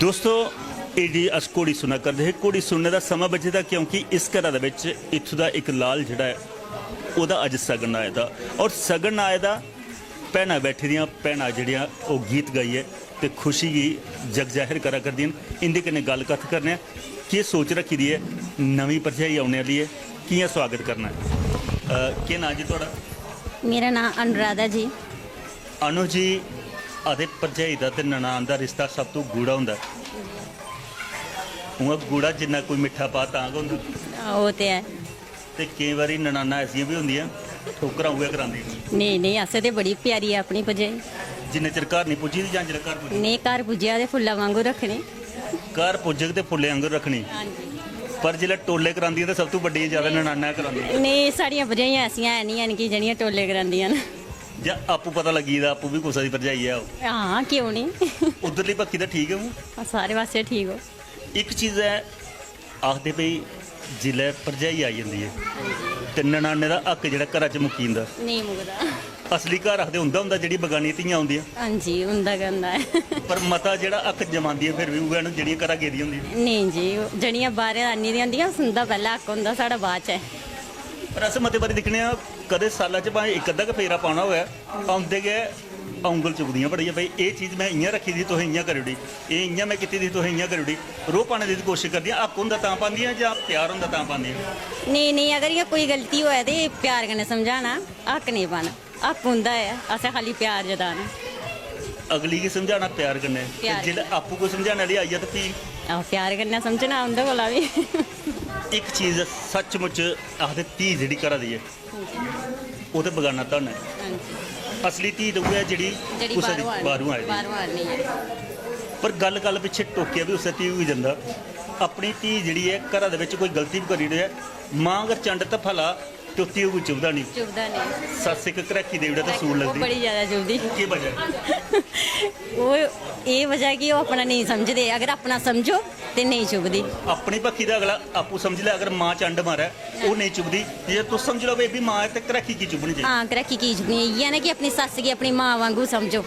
ਦੋਸਤੋ ਇਹ ਜੀ ਅਸ ਘੋੜੀ ਸੁਣਾ ਕਰਦੇ ਹੈ ਘੋੜੀ ਸੁਣਨੇ ਦਾ ਸਮਾਂ ਬਚਦਾ ਕਿਉਂਕਿ ਇਸ ਘਰਾਂ ਦੇ ਵਿੱਚ ਇੱਥੋਂ ਦਾ ਇੱਕ ਲਾਲ ਜਿਹੜਾ ਹੈ ਉਹਦਾ ਅੱਜ ਸਗਨ ਆਇਆ ਦਾ ਔਰ ਸਗਨ ਆਇਆ ਦਾ ਭੈਣਾਂ ਬੈਠੀ ਦੀਆਂ ਭੈਣਾਂ ਜਿਹੜੀਆਂ ਉਹ ਗੀਤ ਗਾਈ ਹੈ ਤੇ ਖੁਸ਼ੀ ਦੀ ਜਗ ਜ਼ਾਹਿਰ ਕਰਾ ਕਰਦੀਆਂ ਇੰਦੇ ਕਨੇ ਗੱਲ ਕਥ ਕਰਨੇ ਕੀ ਸੋਚ ਰੱਖੀ ਦੀ ਹੈ ਨਵੀਂ ਭਰਜਾਈ ਆਉਣ ਵਾਲੀ ਹੈ ਕੀ ਸਵਾਗਤ ਕਰਨਾ ਹੈ ਕੀ ਨਾਂ ਜੀ ਤੁਹਾਡਾ ਮੇਰਾ ਨਾਮ ਅਨੁਰਾਧਾ ਜੀ ਅਨੂ ਜੀ ਆਦੇ ਭਰਜਾਈ ਦਾ ਤੇ ਨਨਾਣ ਦਾ ਰਿਸ਼ਤਾ ਸਭ ਤੋਂ ਗੂੜਾ ਹੁੰਦਾ ਉਹ ਗੂੜਾ ਜਿੰਨਾ ਕੋਈ ਮਿੱਠਾ ਪਾ ਤਾਂ ਹੁੰਦਾ ਉਹ ਤੇ ਹੈ ਤੇ ਕਈ ਵਾਰੀ ਨਨਾਣਾ ਐਸੀਆਂ ਵੀ ਹੁੰਦੀਆਂ ਠੋਕਰਾਂ ਹੋਇਆ ਕਰਾਂਦੀ ਨਹੀਂ ਅਸੇ ਤੇ ਬੜੀ ਪਿਆਰੀ ਆ ਆਪਣੀ ਭਜਾਈ ਜਿੰਨੇ ਚਿਰ ਘਰ ਨਹੀਂ ਪੁੱਜੀ ਜਾਂ ਜਿਹੜਾ ਘਰ ਪੁੱਜੀ ਨੇ ਘਰ ਪੁੱਜਿਆ ਦੇ ਫੁੱਲਾਂ ਵਾਂਗੂ ਰੱਖਣੇ ਘਰ ਪੁੱਜਕ ਤੇ ਫੁੱਲੇ ਵਾਂਗੂ ਰੱਖਣੀ ਹਾਂਜੀ ਪਰ ਜਿਹੜਾ ਟੋਲੇ ਕਰਾਂਦੀਆਂ ਤਾਂ ਸਭ ਤੋਂ ਵੱਡੀ ਜ਼ਿਆਦਾ ਨਨਾਣਾ ਕਰਾਂਦੀਆਂ ਨਹੀਂ ਸਾਡੀਆਂ ਭਜਾਈਆਂ ਐਸੀਆਂ ਹੈ ਨਹੀਂ ਹਨ ਕਿ ਜਿਹੜੀਆਂ ਟੋਲੇ ਕਰਾਂਦੀਆਂ ਨੇ ਜਾਂ ਆਪੂ ਪਤਾ ਲੱਗੀਦਾ ਆਪੂ ਵੀ ਕੋਸਾ ਦੀ ਭਰਜਾਈ ਆ ਉਹ ਹਾਂ ਕਿਉਂ ਨਹੀਂ ਉਧਰਲੀ ਪੱਕੀ ਤਾਂ ਠੀਕ ਹੈ ਉਹ ਸਾਰੇ ਪਾਸੇ ਠੀਕ ਹੋ ਇੱਕ ਚੀਜ਼ ਹੈ ਆਖਦੇ ਪਈ ਜ਼ਿਲ੍ਹੇ ਭਰਜਾਈ ਆ ਜਾਂਦੀ ਹੈ ਤੇ ਨਨਾਣੇ ਦਾ ਹੱਕ ਜਿਹੜਾ ਘਰਾਂ 'ਚ ਮੁੱਕੀ ਜਾਂਦਾ ਨਹੀਂ ਮੁਕਦਾ ਅਸਲੀ ਘਰ ਆਖਦੇ ਹੁੰਦਾ ਜਿਹੜੀ ਬਗਾਨੀ ਧੀਆਂ ਆਉਂਦੀਆਂ ਹਾਂਜੀ ਹੁੰਦਾ ਗੰਦਾ ਹੈ ਪਰ ਮਤਾ ਜਿਹੜਾ ਅੱਖ ਜਮਾਉਂਦੀ ਹੈ ਫਿਰ ਵੀ ਉਹਨਾਂ ਨੂੰ ਜਿਹੜੀਆਂ ਘਰਾਂ ਗੇਦੀਆਂ ਹੁੰਦੀਆਂ ਨਹੀਂ ਜੀ ਜਿਹੜੀਆਂ ਬਾਹਰ ਆਨੀ ਦੀਆਂ ਹੁੰਦੀਆਂ ਸੁਣਦਾ ਪਹਿਲਾਂ ਹੱਕ ਹੁੰਦਾ ਸਾਡਾ ਬਾਅਦ ਚ ਹੈ ਪਰ ਅਸ ਮਤੇ ਬਾਰੇ ਦੇਖਣੇ ਆ ਕਦੇ ਸਾਲਾਂ 'ਚ ਭਾਵੇਂ ਇੱਕ ਅੱਧਾ ਕੁ ਫੇਰਾ ਪਾਉਣਾ ਹੋਇਆ ਆਉਂਦੇ ਗਏ ਉਂਗਲ ਚੁਗਦੀਆਂ ਬੜੀਆਂ ਬਈ ਇਹ ਚੀਜ਼ ਮੈਂ ਇਆਂ ਰੱਖੀ ਦੀ ਤੁਸੀਂ ਇਆਂ ਕਰਿਓੜੀ ਇਹ ਇਆਂ ਮੈਂ ਕੀਤੀ ਦੀ ਤੁਸੀਂ ਇਆਂ ਕਰਿਓੜੀ ਰੋਹ ਪਾਣੇ ਦੀ ਕੋਸ਼ਿਸ਼ ਕਰਦੀਆਂ ਹੱਕ ਹੁੰਦਾ ਤਾਂ ਪਾਉਂਦੀਆਂ ਜਾਂ ਪਿਆਰ ਹੁੰਦਾ ਤਾਂ ਪਾਉਂਦੀਆਂ ਨਹੀਂ ਅਗਰ ਇਹ ਕੋਈ ਗਲਤੀ ਹੋਇਆ ਤੇ ਪਿਆਰ ਕਨੇ ਸਮਝਾਣਾ ਹੱਕ ਨਹੀਂ ਪਾਣਾ ਹੱਕ ਹੁੰਦਾ ਹੈ ਅਸਾਂ ਖਾਲੀ ਪਿਆਰ ਜਤਾਣਾ ਅਗਲੀ ਕੀ ਸਮਝਾਣਾ ਪਿਆਰ ਕਰਨੇ ਜਿਹੜਾ ਆਪੂ ਕੋ ਸਮਝਾਉਣ ਵਾਲੀ ਆਈ ਆ ਤਾਂ ਕੀ ਆਹ ਪਿਆਰ ਕਰਨਾ ਸਮਝਣਾ ਹੁੰਦਾ ਕੋਲਾ ਵੀ ਇੱਕ ਚੀਜ਼ ਸੱਚਮੁੱਚ ਆਖਦੇ ਧੀ ਜਿਹੜੀ ਘਰਾਂ ਦੀ ਹੈ ਉਹ ਤੇ ਬਗਾਨਾ ਧਨ ਹੈ ਹਾਂਜੀ ਅਸਲੀ ਧੀ ਤਾਂ ਉਹ ਹੈ ਜਿਹੜੀ ਉਸੇ ਦੀ ਬਾਹਰੋਂ ਆਈ ਪਰ ਗੱਲ ਪਿੱਛੇ ਟੋਕਿਆ ਵੀ ਉਸੇ ਧੀ ਹੋਈ ਜਾਂਦਾ ਆਪਣੀ ਧੀ ਜਿਹੜੀ ਹੈ ਘਰਾਂ ਦੇ ਵਿੱਚ ਕੋਈ ਗਲਤੀ ਵੀ ਕਰੀ ਰਿਹਾ ਮਾਂ ਅਗਰ ਚੰਡ ਤਾਂ ਭਲਾ ਟੁੱਤੀ ਉਹ ਚੁਬਦਾ ਨਹੀਂ, ਚੁਭਦਾ ਨਹੀਂ। ਸੱਸ ਇੱਕ ਘਰੈਕੀ ਦੇ ਜਿਹੜਾ ਤਾਂ ਸੂਲ ਉਹ ਲੱਗਦੀ, ਬੜੀ ਜ਼ਿਆਦਾ ਚੁਭਦੀ। ਕੀ ਵਜ੍ਹਾ? ਉਹ ਇਹ ਵਜ੍ਹਾ ਕਿ ਉਹ ਆਪਣਾ ਨਹੀਂ ਸਮਝਦੇ, ਅਗਰ ਆਪਣਾ ਸਮਝੋ ਤੇ ਨਹੀਂ ਚੁਭਦੀ। ਆਪਣੀ ਪੱਖੀ ਦਾ ਅਗਲਾ ਆਪੂ ਸਮਝ ਲੈ, ਅਗਰ ਮਾਂ ਚੰਡ ਮਾਰਾ ਉਹ ਨਹੀਂ ਚੁਬਦੀ, ਜੇ ਤੂੰ ਸਮਝ ਲਓ ਵੀ ਮਾਂ ਹੈ ਤੇ ਘਰੈਕੀ ਕੀ ਚੁਬਣੀ ਚਾਹੀਦੀ। ਹਾਂ ਕਰਕੀ ਕੀ ਚੁਭਣੀ ਇਹ ਨਾ ਕਿ ਆਪਣੀ ਸੱਸ ਕੀ ਆਪਣੀ ਮਾਂ ਵਾਂਗੂ ਸਮਝੋ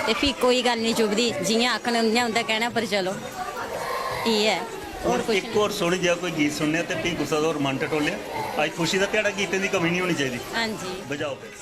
ਤੇ ਫਿਰ ਕੋਈ ਗੱਲ ਨਹੀਂ ਚੁਭਦੀ, ਜਿਵੇਂ ਆਖਣ ਹੁੰਦਾ ਕਹਿਣਾ, ਪਰ ਚਲੋ ਇਹ ਹੈ। ਹੋਰ ਇੱਕ ਹੋਰ ਸੋਹਣੀ ਜਿਹਾ ਕੋਈ ਗੀਤ ਸੁਣਿਆ ਤੇ ਪੀ ਗੁੱਸਾ ਦਾ ਰੋਮਾਂਟਿਕ ਟੋਲਿਆ। ਅੱਜ ਖੁਸ਼ੀ ਦਾ ਦਿਹਾੜਾ, ਗੀਤਾਂ ਦੀ ਕਮੀ ਨਹੀਂ ਹੋਣੀ ਚਾਹੀਦੀ। ਹਾਂਜੀ ਵਜਾਓ ਫਿਰ।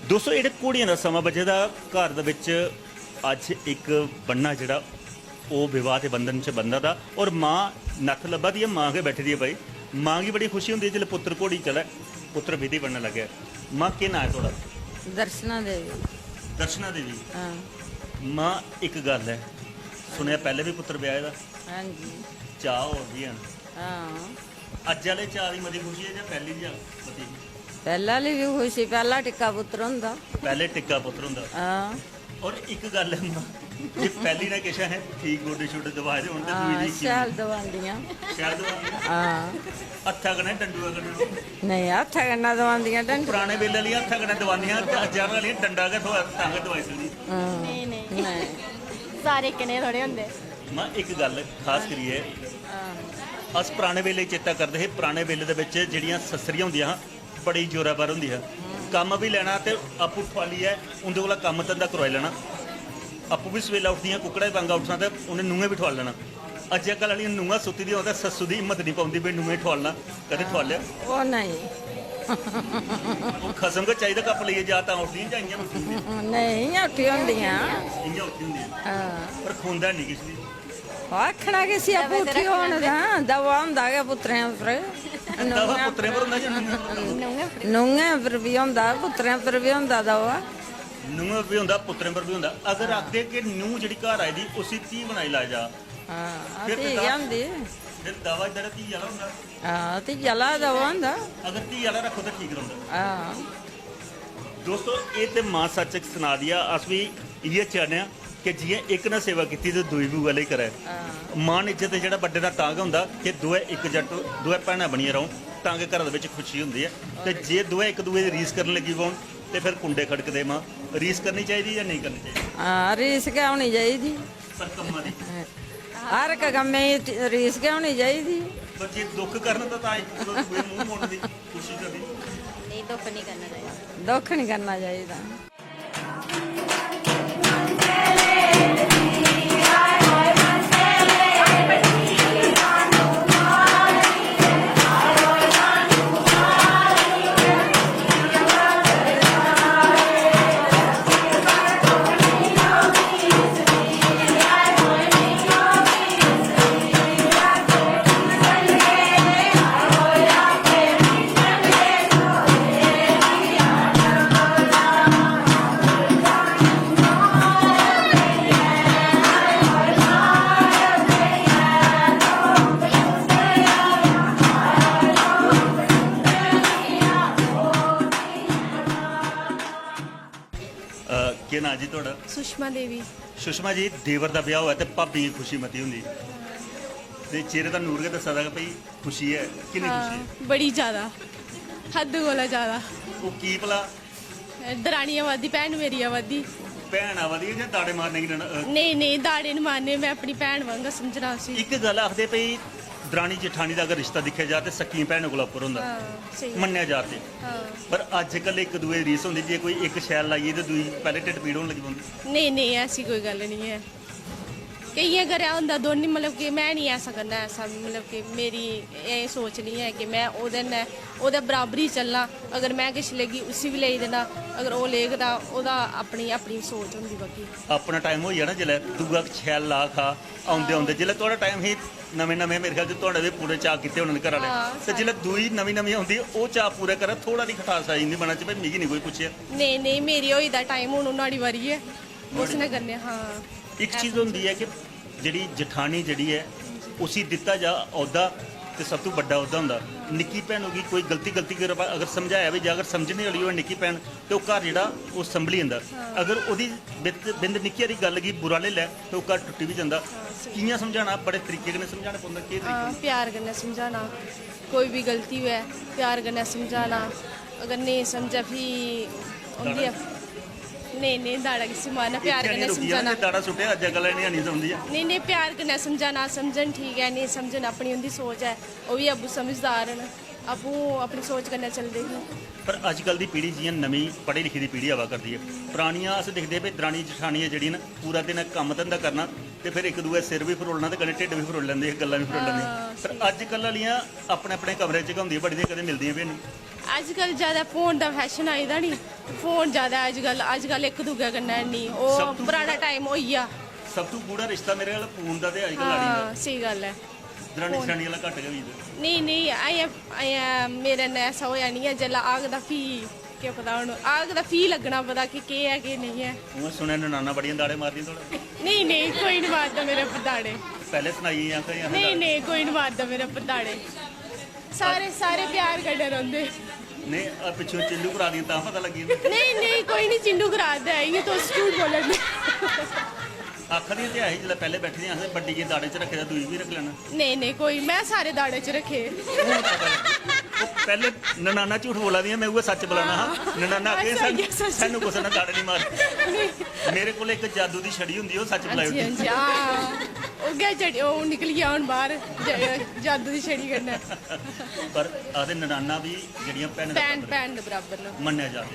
ਦੋਸਤੋ ਜਿਹੜੇ ਘੋੜੀਆਂ ਦਾ ਸਮਾਂ ਬਚੇ ਦਾ ਘਰ ਦੇ ਵਿੱਚ ਅੱਜ ਇੱਕ ਬੰਨਾ ਜਿਹੜਾ ਉਹ ਵਿਵਾਹ ਦੇ ਬੰਧਨ ਚ ਬੰਦਾ ਦਾ, ਔਰ ਮਾਂ ਨੱਥ ਲੱਭਾ ਦੀ ਮਾਂ ਕੇ ਬੈਠੀ ਦੀ ਹੈ ਭਾਈ। ਮਾਂ की बड़ी खुशी होती है जब पुत्र घोड़ी चला, पुत्र विधि बनने लगे। मां के ना है थोड़ा? ਦਰਸ਼ਨਾ ਦੇਵੀ। दर्शना देवी। ਹਾਂ मां एक गल है, सुनिया पहले भी पुत्र ब्याह दा ਹਾਂਜੀ चाह होर भी हैं, ਹਾਂ अज वाले चाह की मती खुशी है या पहली जा मती? ਪਹਿਲਾਂ ਲਈ ਵੀ ਹੋਈ ਸੀ, ਪਹਿਲਾਂ ਟਿੱਕਾ ਪੁੱਤਰ ਹੁੰਦਾ। पहले टिक्का पुत्र हुंदा। ਹਾਂ और एक गल है मां, जे पहली ना किशा है ठीक गोडे छोटे दवा दे हुण ते दूई ਹਾਂ दी ਸ਼ਾਲ ਦਵਾਉਂਦੀਆਂ। शायद दवा ਹਾਂ हत्था कने डंडूआ कने ਨਹੀਂ ਹੱਥ ਕੰਨਾ ਦਵਾਉਂਦੀਆਂ ਡੰਡ। पुराने वेले वाली हत्था कने दवानियां अज्जां वाली डंडा के टांग दवाई सकदी। ਨਹੀਂ ਨਹੀਂ ਸਾਰੇ ਕਿਨੇ ਥੋੜੇ ਹੁੰਦੇ। मां एक गल खास करिए, अस पुराने वेले चेता करते हैं, पुराने वेले दे विच जिहड़ियां ससरियां हुंदियां बड़ी जोरावर हुंदियां, काम भी लेना ते आपू ठवाली है उंदे कोला काम धंधा करवाई लेना, आपू भी सवेला उठदियां कुकड़ा वांगा उठना ते उन्हें नूंहें भी ठवाल लेना। अज्जकल वाली नूंहां सुत्ती दियां होंदा, सस्सू दी हिम्मत नहीं पाउंदी भी नूंहें ठवालना, कदे ठवालिया ਉਹ ਨਹੀਂ वो खसम के चाहिए कप लिए जा तां उठदियां जां इयां उठदियां, ਨਹੀਂ ਉੱਠੀ ਹੁੰਦੀਆਂ। इयां उठदी हुंदियां, ਹਾਂ पर खूंदा नहीं किसी दी। ਆਖਣਾ ਕਿ ਸੀ ਆਪੂ ਉੱਠੀ ਹੋਣ ਦਾ ਦਵਾ ਹੁੰਦਾ ਹੈ ਪੁੱਤਰਿਆਂ ਪਰ दवा पुत्तरें पर हुंदा जां नूंहें? ਨੂੰਹਾਂ ਪਰ ਵੀ ਹੁੰਦਾ, ਪੁੱਤਰਿਆਂ ਪਰ ਵੀ ਹੁੰਦਾ ਦਵਾ। ਨੂੰਹ ਵੀ ਹੁੰਦਾ ਪੁੱਤਰਾਂ ਪਰ ਵੀ ਹੁੰਦਾ। ਅਗਰ ਆਖਦੇ ਕਿ ਨੂੰਹ ਜਿਹੜੀ ਘਰ ਆਈ ਦੀ ਉਸੇ ਧੀ ਬਣਾਈ ਲਾ ਜਾ, ਹਾਂ ਫਿਰ ਤੇ ਤਾਂ- ਜਾਂਦੀ। ਫਿਰ ਦਾਵਾ ਜਿਹੜਾ ਧੀ ਵਾਲਾ ਹੁੰਦਾ। ਹਾਂ ਤੇ ਜਲਾ ਦਵਾ ਹੁੰਦਾ। ਅਗਰ ਧੀ ਵਾਲਾ ਰੱਖੋ ਤਾਂ ਠੀਕ ਰਹਿੰਦਾ। ਹਾਂ ਦੋਸਤੋ ਇਹ ਤੇ ਮਾਂ ਸੱਚ ਸੁਣਾ ਦਿਆ। ਅਸ ਵੀ ਇਹ ਚਾਹੁੰਦੇ ਹਾਂ ਕਿ ਜਿਵੇਂ ਇੱਕ ਨਾ ਸੇਵਾ ਕੀਤੀ ਤੇ ਦੂਈ ਵੀ ਵਾਲੇ ਕਰੇ। ਮਾਂ ਨੇ ਇੱਜ਼ਤ ਜਿਹੜਾ ਵੱਡੇ ਦਾ ਤਾਂਗ ਹੁੰਦਾ ਕਿ ਦੋਏ ਇੱਕ ਜੱਟ ਦੋਏ ਭੈਣਾਂ ਬਣੀਆਂ ਰਹੋ, ਤਾਂ ਕਿ ਘਰ ਦੇ ਵਿੱਚ ਖੁਸ਼ੀ ਹੁੰਦੀ ਹੈ। ਤੇ ਜੇ ਦੋਏ ਇੱਕ ਦੂਏ ਦੀ ਰੀਸ ਕਰਨ ਲੱਗੀ ਹੋਣ ਤੇ ਫਿਰ ਕੁੰਡੇ ਖੜਕਦੇ। ਮਾਂ ਰੀਸ ਕਰਨੀ ਚਾਹੀਦੀ ਜਾਂ ਨਹੀਂ ਕਰਨੀ ਚਾਹੀਦੀ? ਹਾਂ ਰੀਸ ਕਿਉਂ ਹੋਣੀ ਚਾਹੀਦੀ? ਪਰ ਕੰਮਾਂ ਦੀ ਹਰ ਇੱਕ ਕੰਮੇ ਚ ਰੀਸ ਕਿਉਂ ਹੋਣੀ ਚਾਹੀਦੀ? ਪਰ ਜੇ ਦੁੱਖ ਕਰਨ ਤਾਂ ਇੱਕ ਦੂਏ ਮੂੰਹ ਮੋੜਨ ਦੀ ਕੋਸ਼ਿਸ਼ ਕਰਨੀ। ਨਹੀਂ ਦੁੱਖ ਨਹੀਂ ਕਰਨਾ ਚਾਹੀਦਾ। ਦੁੱਖ ਨਹੀਂ ਕਰਨਾ ਚਾਹੀਦਾ। ਕੀ ਨਾਂ ਜੀ ਤੁਹਾਡਾ? ਸੁਸ਼ਮਾ ਦੇਵੀ। ਸੁਸ਼ਮਾ ਜੀ, ਦੇਵਰ ਦਾ ਵਿਆਹ ਹੋਇਆ ਤੇ ਭਾਬੀ ਦੀ ਖੁਸ਼ੀ ਮਤੀ ਹੁੰਦੀ ਤੇ ਚਿਹਰੇ ਦਾ ਨੂਰ ਕੇ ਦੱਸਦਾ ਕਿ ਭਈ ਖੁਸ਼ੀ ਹੈ। ਕਿੰਨੀ ਖੁਸ਼ੀ ਹੈ? ਬੜੀ ਜ਼ਿਆਦਾ, ਹੱਦ ਕੋਲਾ ਜ਼ਿਆਦਾ। ਉਹ ਕੀ ਭਲਾ ਦਰਾਣੀ ਆਵਾਦੀ, ਭੈਣ ਮੇਰੀ ਆਵਾਦੀ। ਭੈਣ ਆ ਵਧੀਆ ਜਾਂ ਦਾੜੇ ਮਾਰਨੇ ਕੀ ਨਹੀਂ ਨਹੀਂ ਦਾੜੇ ਨੂੰ ਮਾਰਨੇ, ਮੈਂ ਆਪਣੀ ਭੈਣ ਵਾਂਗਾ ਸਮਝਣਾ ਸੀ। ਇੱਕ ਗੱਲ ਆਖਦੇ ਭਈ ਦਰਾਣੀ ਜਠਾਣੀ ਦਾ ਅਗਰ ਰਿਸ਼ਤਾ ਦੇਖਿਆ ਜਾ ਤੇ ਸੱਕੀ ਭੈਣ ਕੋਲ ਉੱਪਰ ਹੁੰਦਾ ਸਹੀ ਮੰਨਿਆ ਜਾ ਤੇ ਹਾਂ ਪਰ ਅੱਜ ਕੱਲ ਇੱਕ ਦੂਏ ਦੀ ਰੀਸ ਹੁੰਦੀ ਜੇ ਕੋਈ ਇੱਕ ਸ਼ੈਲ ਲਾਈਏ ਤੇ ਦੂਈ ਪਹਿਲੇ ਢਿੱਡ ਪੀੜ ਹੋਣ ਲੱਗ ਪੈਂਦੀ ਨਹੀਂ ਨਹੀਂ ਐਸੀ ਕੋਈ ਗੱਲ ਨਹੀਂ ਹੈ ਕਈਆਂ ਘਰਿਆ ਹੁੰਦਾ ਦੋਨੀ ਮਤਲਬ ਕਿ ਮੈਂ ਨਹੀਂ ਐਸਾ ਕਰਨਾ ਐਸਾ ਮਤਲਬ ਕਿ ਮੇਰੀ ਇਹ ਸੋਚ ਨਹੀਂ ਹੈ ਕਿ ਮੈਂ ਉਹਦੇ ਬਰਾਬਰੀ ਚੱਲਣਾ ਅਗਰ ਮੈਂ ਕਿਛ ਲੇਗੀ ਉਸੇ ਵੀ ਲਈ ਦੇਣਾ ਅਗਰ ਉਹ ਲੇਗਦਾ ਉਹਦਾ ਆਪਣੀ ਸੋਚ ਹੁੰਦੀ ਬਾਕੀ ਆਪਣਾ ਟਾਈਮ ਹੋਈ ਆ ਨਾ ਜਿਲੇ ਦੂਆ ਸ਼ੈਲ ਲਾ ਖਾ ਆਉਂਦੇ ਜਿਲੇ ਤੁਹਾਡਾ ਟਾਈਮ ਹੀ ਨਵੇਂ ਮੇਰੇ ਖਿਆਲ ਚ ਤੁਹਾਡੇ ਵੀ ਪੂਰੇ ਚਾਹ ਕੀਤੇ ਉਹਨਾਂ ਨੇ ਘਰ ਵਾਲੇ ਤੇ ਜਿਲੇ ਦੂਈ ਨਵੀਂ ਆਉਂਦੀ ਉਹ ਚਾਹ ਪੂਰਾ ਕਰਾ ਥੋੜਾ ਦੀ ਖਟਾਸ ਆ ਜਾਂਦੀ ਬਣਾ ਚ ਭਾਈ ਮਿਗੀ ਨਹੀਂ ਕੋਈ ਪੁੱਛਿਆ ਨਹੀਂ ਮੇਰੀ ਹੋਈ ਦਾ ਟਾਈਮ ਹੁਣ ਉਹਨਾਂ ਵਾਰੀ ਹੈ ਉਸਨੇ ਕਰਨੇ ਹਾਂ ਇੱਕ ਚੀਜ਼ ਹੁੰਦੀ ਹੈ ਕਿ ਜਿਹੜੀ ਜਠਾਣੀ ਜਿਹੜੀ ਹੈ ਉਸੇ ਦਿੱਤਾ ਜਾ ਅਹੁਦਾ ਤੇ ਸਭ ਤੋਂ ਵੱਡਾ ਅਹੁਦਾ ਹੁੰਦਾ ਨਿੱਕੀ ਭੈਣ ਹੋ ਗਈ ਕੋਈ ਗਲਤੀ ਕਰ ਅਗਰ ਸਮਝਾਇਆ ਵੀ ਜਾਂ ਅਗਰ ਸਮਝਣੇ ਵਾਲੀ ਹੋਵੇ ਨਿੱਕੀ ਭੈਣ ਤੇ ਉਹ ਘਰ ਜਿਹੜਾ ਉਹ ਸੰਭਲੀ ਜਾਂਦਾ ਅਗਰ ਉਹਦੀ ਬਿੰਦ ਨਿੱਕੀ ਵਾਲੀ ਗੱਲ ਕੀ ਬੁਰਾ ਲੈ ਲੈ ਤੇ ਉਹ ਘਰ ਟੁੱਟੀ ਵੀ ਜਾਂਦਾ ਕਿਵੇਂ ਸਮਝਾਣਾ ਬੜੇ ਤਰੀਕੇ ਨਾਲ ਸਮਝਾਣਾ ਪੈਂਦਾ ਕੀ ਤਰੀਕੇ प्यार करना समझाना कोई भी गलती हुआ प्यार करना समझाना अगर नहीं समझा फिर नहीं दाड़ा किसी मारना प्यार करना समझाना ਦਾੜਾ ਸੁੱਟਿਆ ਅੱਜ ਕੱਲ ਨਹੀਂ ਸਮਝਦੀ ਆ नहीं प्यार करना समझाना समझन ठीक है नहीं समझन अपनी उनकी सोच है वो भी अबू समझदार हैं अबू अपनी सोच करना चलते ही ਪਰ ਅੱਜ ਕੱਲ ਦੀ ਪੀੜ੍ਹੀ ਜਿਹੀਆਂ ਨਵੀਂ ਪੜ੍ਹੀ ਲਿਖੀ ਦੀ ਪੀੜ੍ਹੀ ਆਵਾ ਕਰਦੀ ਹੈ ਪੁਰਾਣੀਆਂ ਅਸੀਂ ਦੇਖਦੇ ਵੀ ਦਰਾਣੀ ਜਠਾਣੀਆਂ ਜਿਹੜੀਆਂ ਨਾ ਪੂਰਾ ਦਿਨ ਕੰਮ ਧੰਦਾ ਕਰਨਾ ਤੇ ਫਿਰ ਇੱਕ ਦੂਏ ਸਿਰ ਵੀ ਫਰੋਲਣਾ ਤੇ ਕਦੇ ਢਿੱਡ ਵੀ ਫਰੋਲ ਲੈਂਦੇ ਗੱਲਾਂ ਵੀ ਫਰੋਲ ਲੈਂਦੇ ਪਰ ਅੱਜ ਕੱਲ ਵਾਲੀਆਂ ਆਪਣੇ ਕਮਰੇ 'ਚ ਘੁੰਮਦੀਆਂ ਬੜੀਆਂ ਕਦੇ ਮਿਲਦੀਆਂ ਵੀ ਨਹੀਂ अजकल ज्यादा फोन का फैशन आई दा नहीं फोन ज्यादा अजकल एक दूजे कन्नै नहीं सब वो तो- पुराना टाइम हो गया ਸਭ ਤੋਂ ਗੂੜਾ ਰਿਸ਼ਤਾ ਮੇਰੇ ਨਾਲ ਫੋਨ ਦਾ ਤੇ ਅੱਜ ਕੱਲ ਲਾੜੀ हाँ ਦਾ सही गल है ਦਰਾਣੀ ਜਠਾਣੀ ਵਾਲਾ ਘੱਟ ਗਿਆ ਵੀ नहीं मेरे ने ऐसा होया नहीं है जेल्लै आग दा फ्ही क्या पता हुन आग दा फ्ही लगना पता कि केह् है केह् नहीं है ਉਹ ਸੁਣਿਆ ਨਨਾਨਾ ਬੜੀਆਂ ਦਾੜੇ ਮਾਰਦੀਆਂ ਥੋੜਾ नहीं कोई नहीं मारदा मेरे उप्पर दाड़े ਪਹਿਲੇ ਸੁਣਾਈ ਜਾਂ ਕਈ नहीं कोई नहीं मारदा मेरे उप्पर दाड़े सारे प्यार करदे रौंदे ਨਹੀਂ ਆ ਪਿੱਛੋਂ ਚਿੱਲੂ ਕਰਾ ਦੀਆਂ ਤਾਂ ਪਤਾ ਲੱਗੀ नहीं कोई नहीं चिंडू करा दे ये तो झूठ बोलन दे ਅੱਖ ਦੀਆਂ ਤੇ ਆਈ ਜਦੋਂ ਪਹਿਲੇ ਬੈਠੇ ਦੀਆਂ ਅਸੀਂ ਵੱਡੀ ਜੀ ਦਾੜੇ 'ਚ ਰੱਖਿਆ ਦੂਈ ਵੀ ਰੱਖ ਲੈਣਾ नहीं कोई मैं सारे दाड़े च रखे ਉਹ ਪਹਿਲੇ ਨਨਾਨਾ ਝੂਠ ਬੋਲਾ ਦੀਆਂ ਮੈਂ ਉਹ ਸੱਚ ਬੁਲਾਣਾ ਹਾਂ ਨਨਾਨਾ ਆਖੇ ਸਾਨੂੰ ਕੁਛ ਨਾ ਦਾੜੇ ਨਹੀਂ ਮਾਰ ਮੇਰੇ ਕੋਲ ਇੱਕ ਜਾਦੂ ਦੀ ਛੜੀ ਹੁੰਦੀ ਉਹ ਸੱਚ ਬੁਲਾਈ हाँ ਹੁੰਦੀ जी हाँ ਉਹ ਗਿਆ ਜੜੀ ਉਹ ਨਿਕਲ ਗਿਆ ਹੁਣ ਬਾਹਰ ਜਾਦੂ ਦੀ ਛੜੀ ਕਰਨਾ ਪਰ ਆਦੇ ਨਨਾਨਾ ਵੀ ਜਿਹੜੀਆਂ ਭੈਣ ਦਾ ਪੈਨ ਦੇ ਬਰਾਬਰ ਨਾ ਮੰਨਿਆ ਜਾਂਦਾ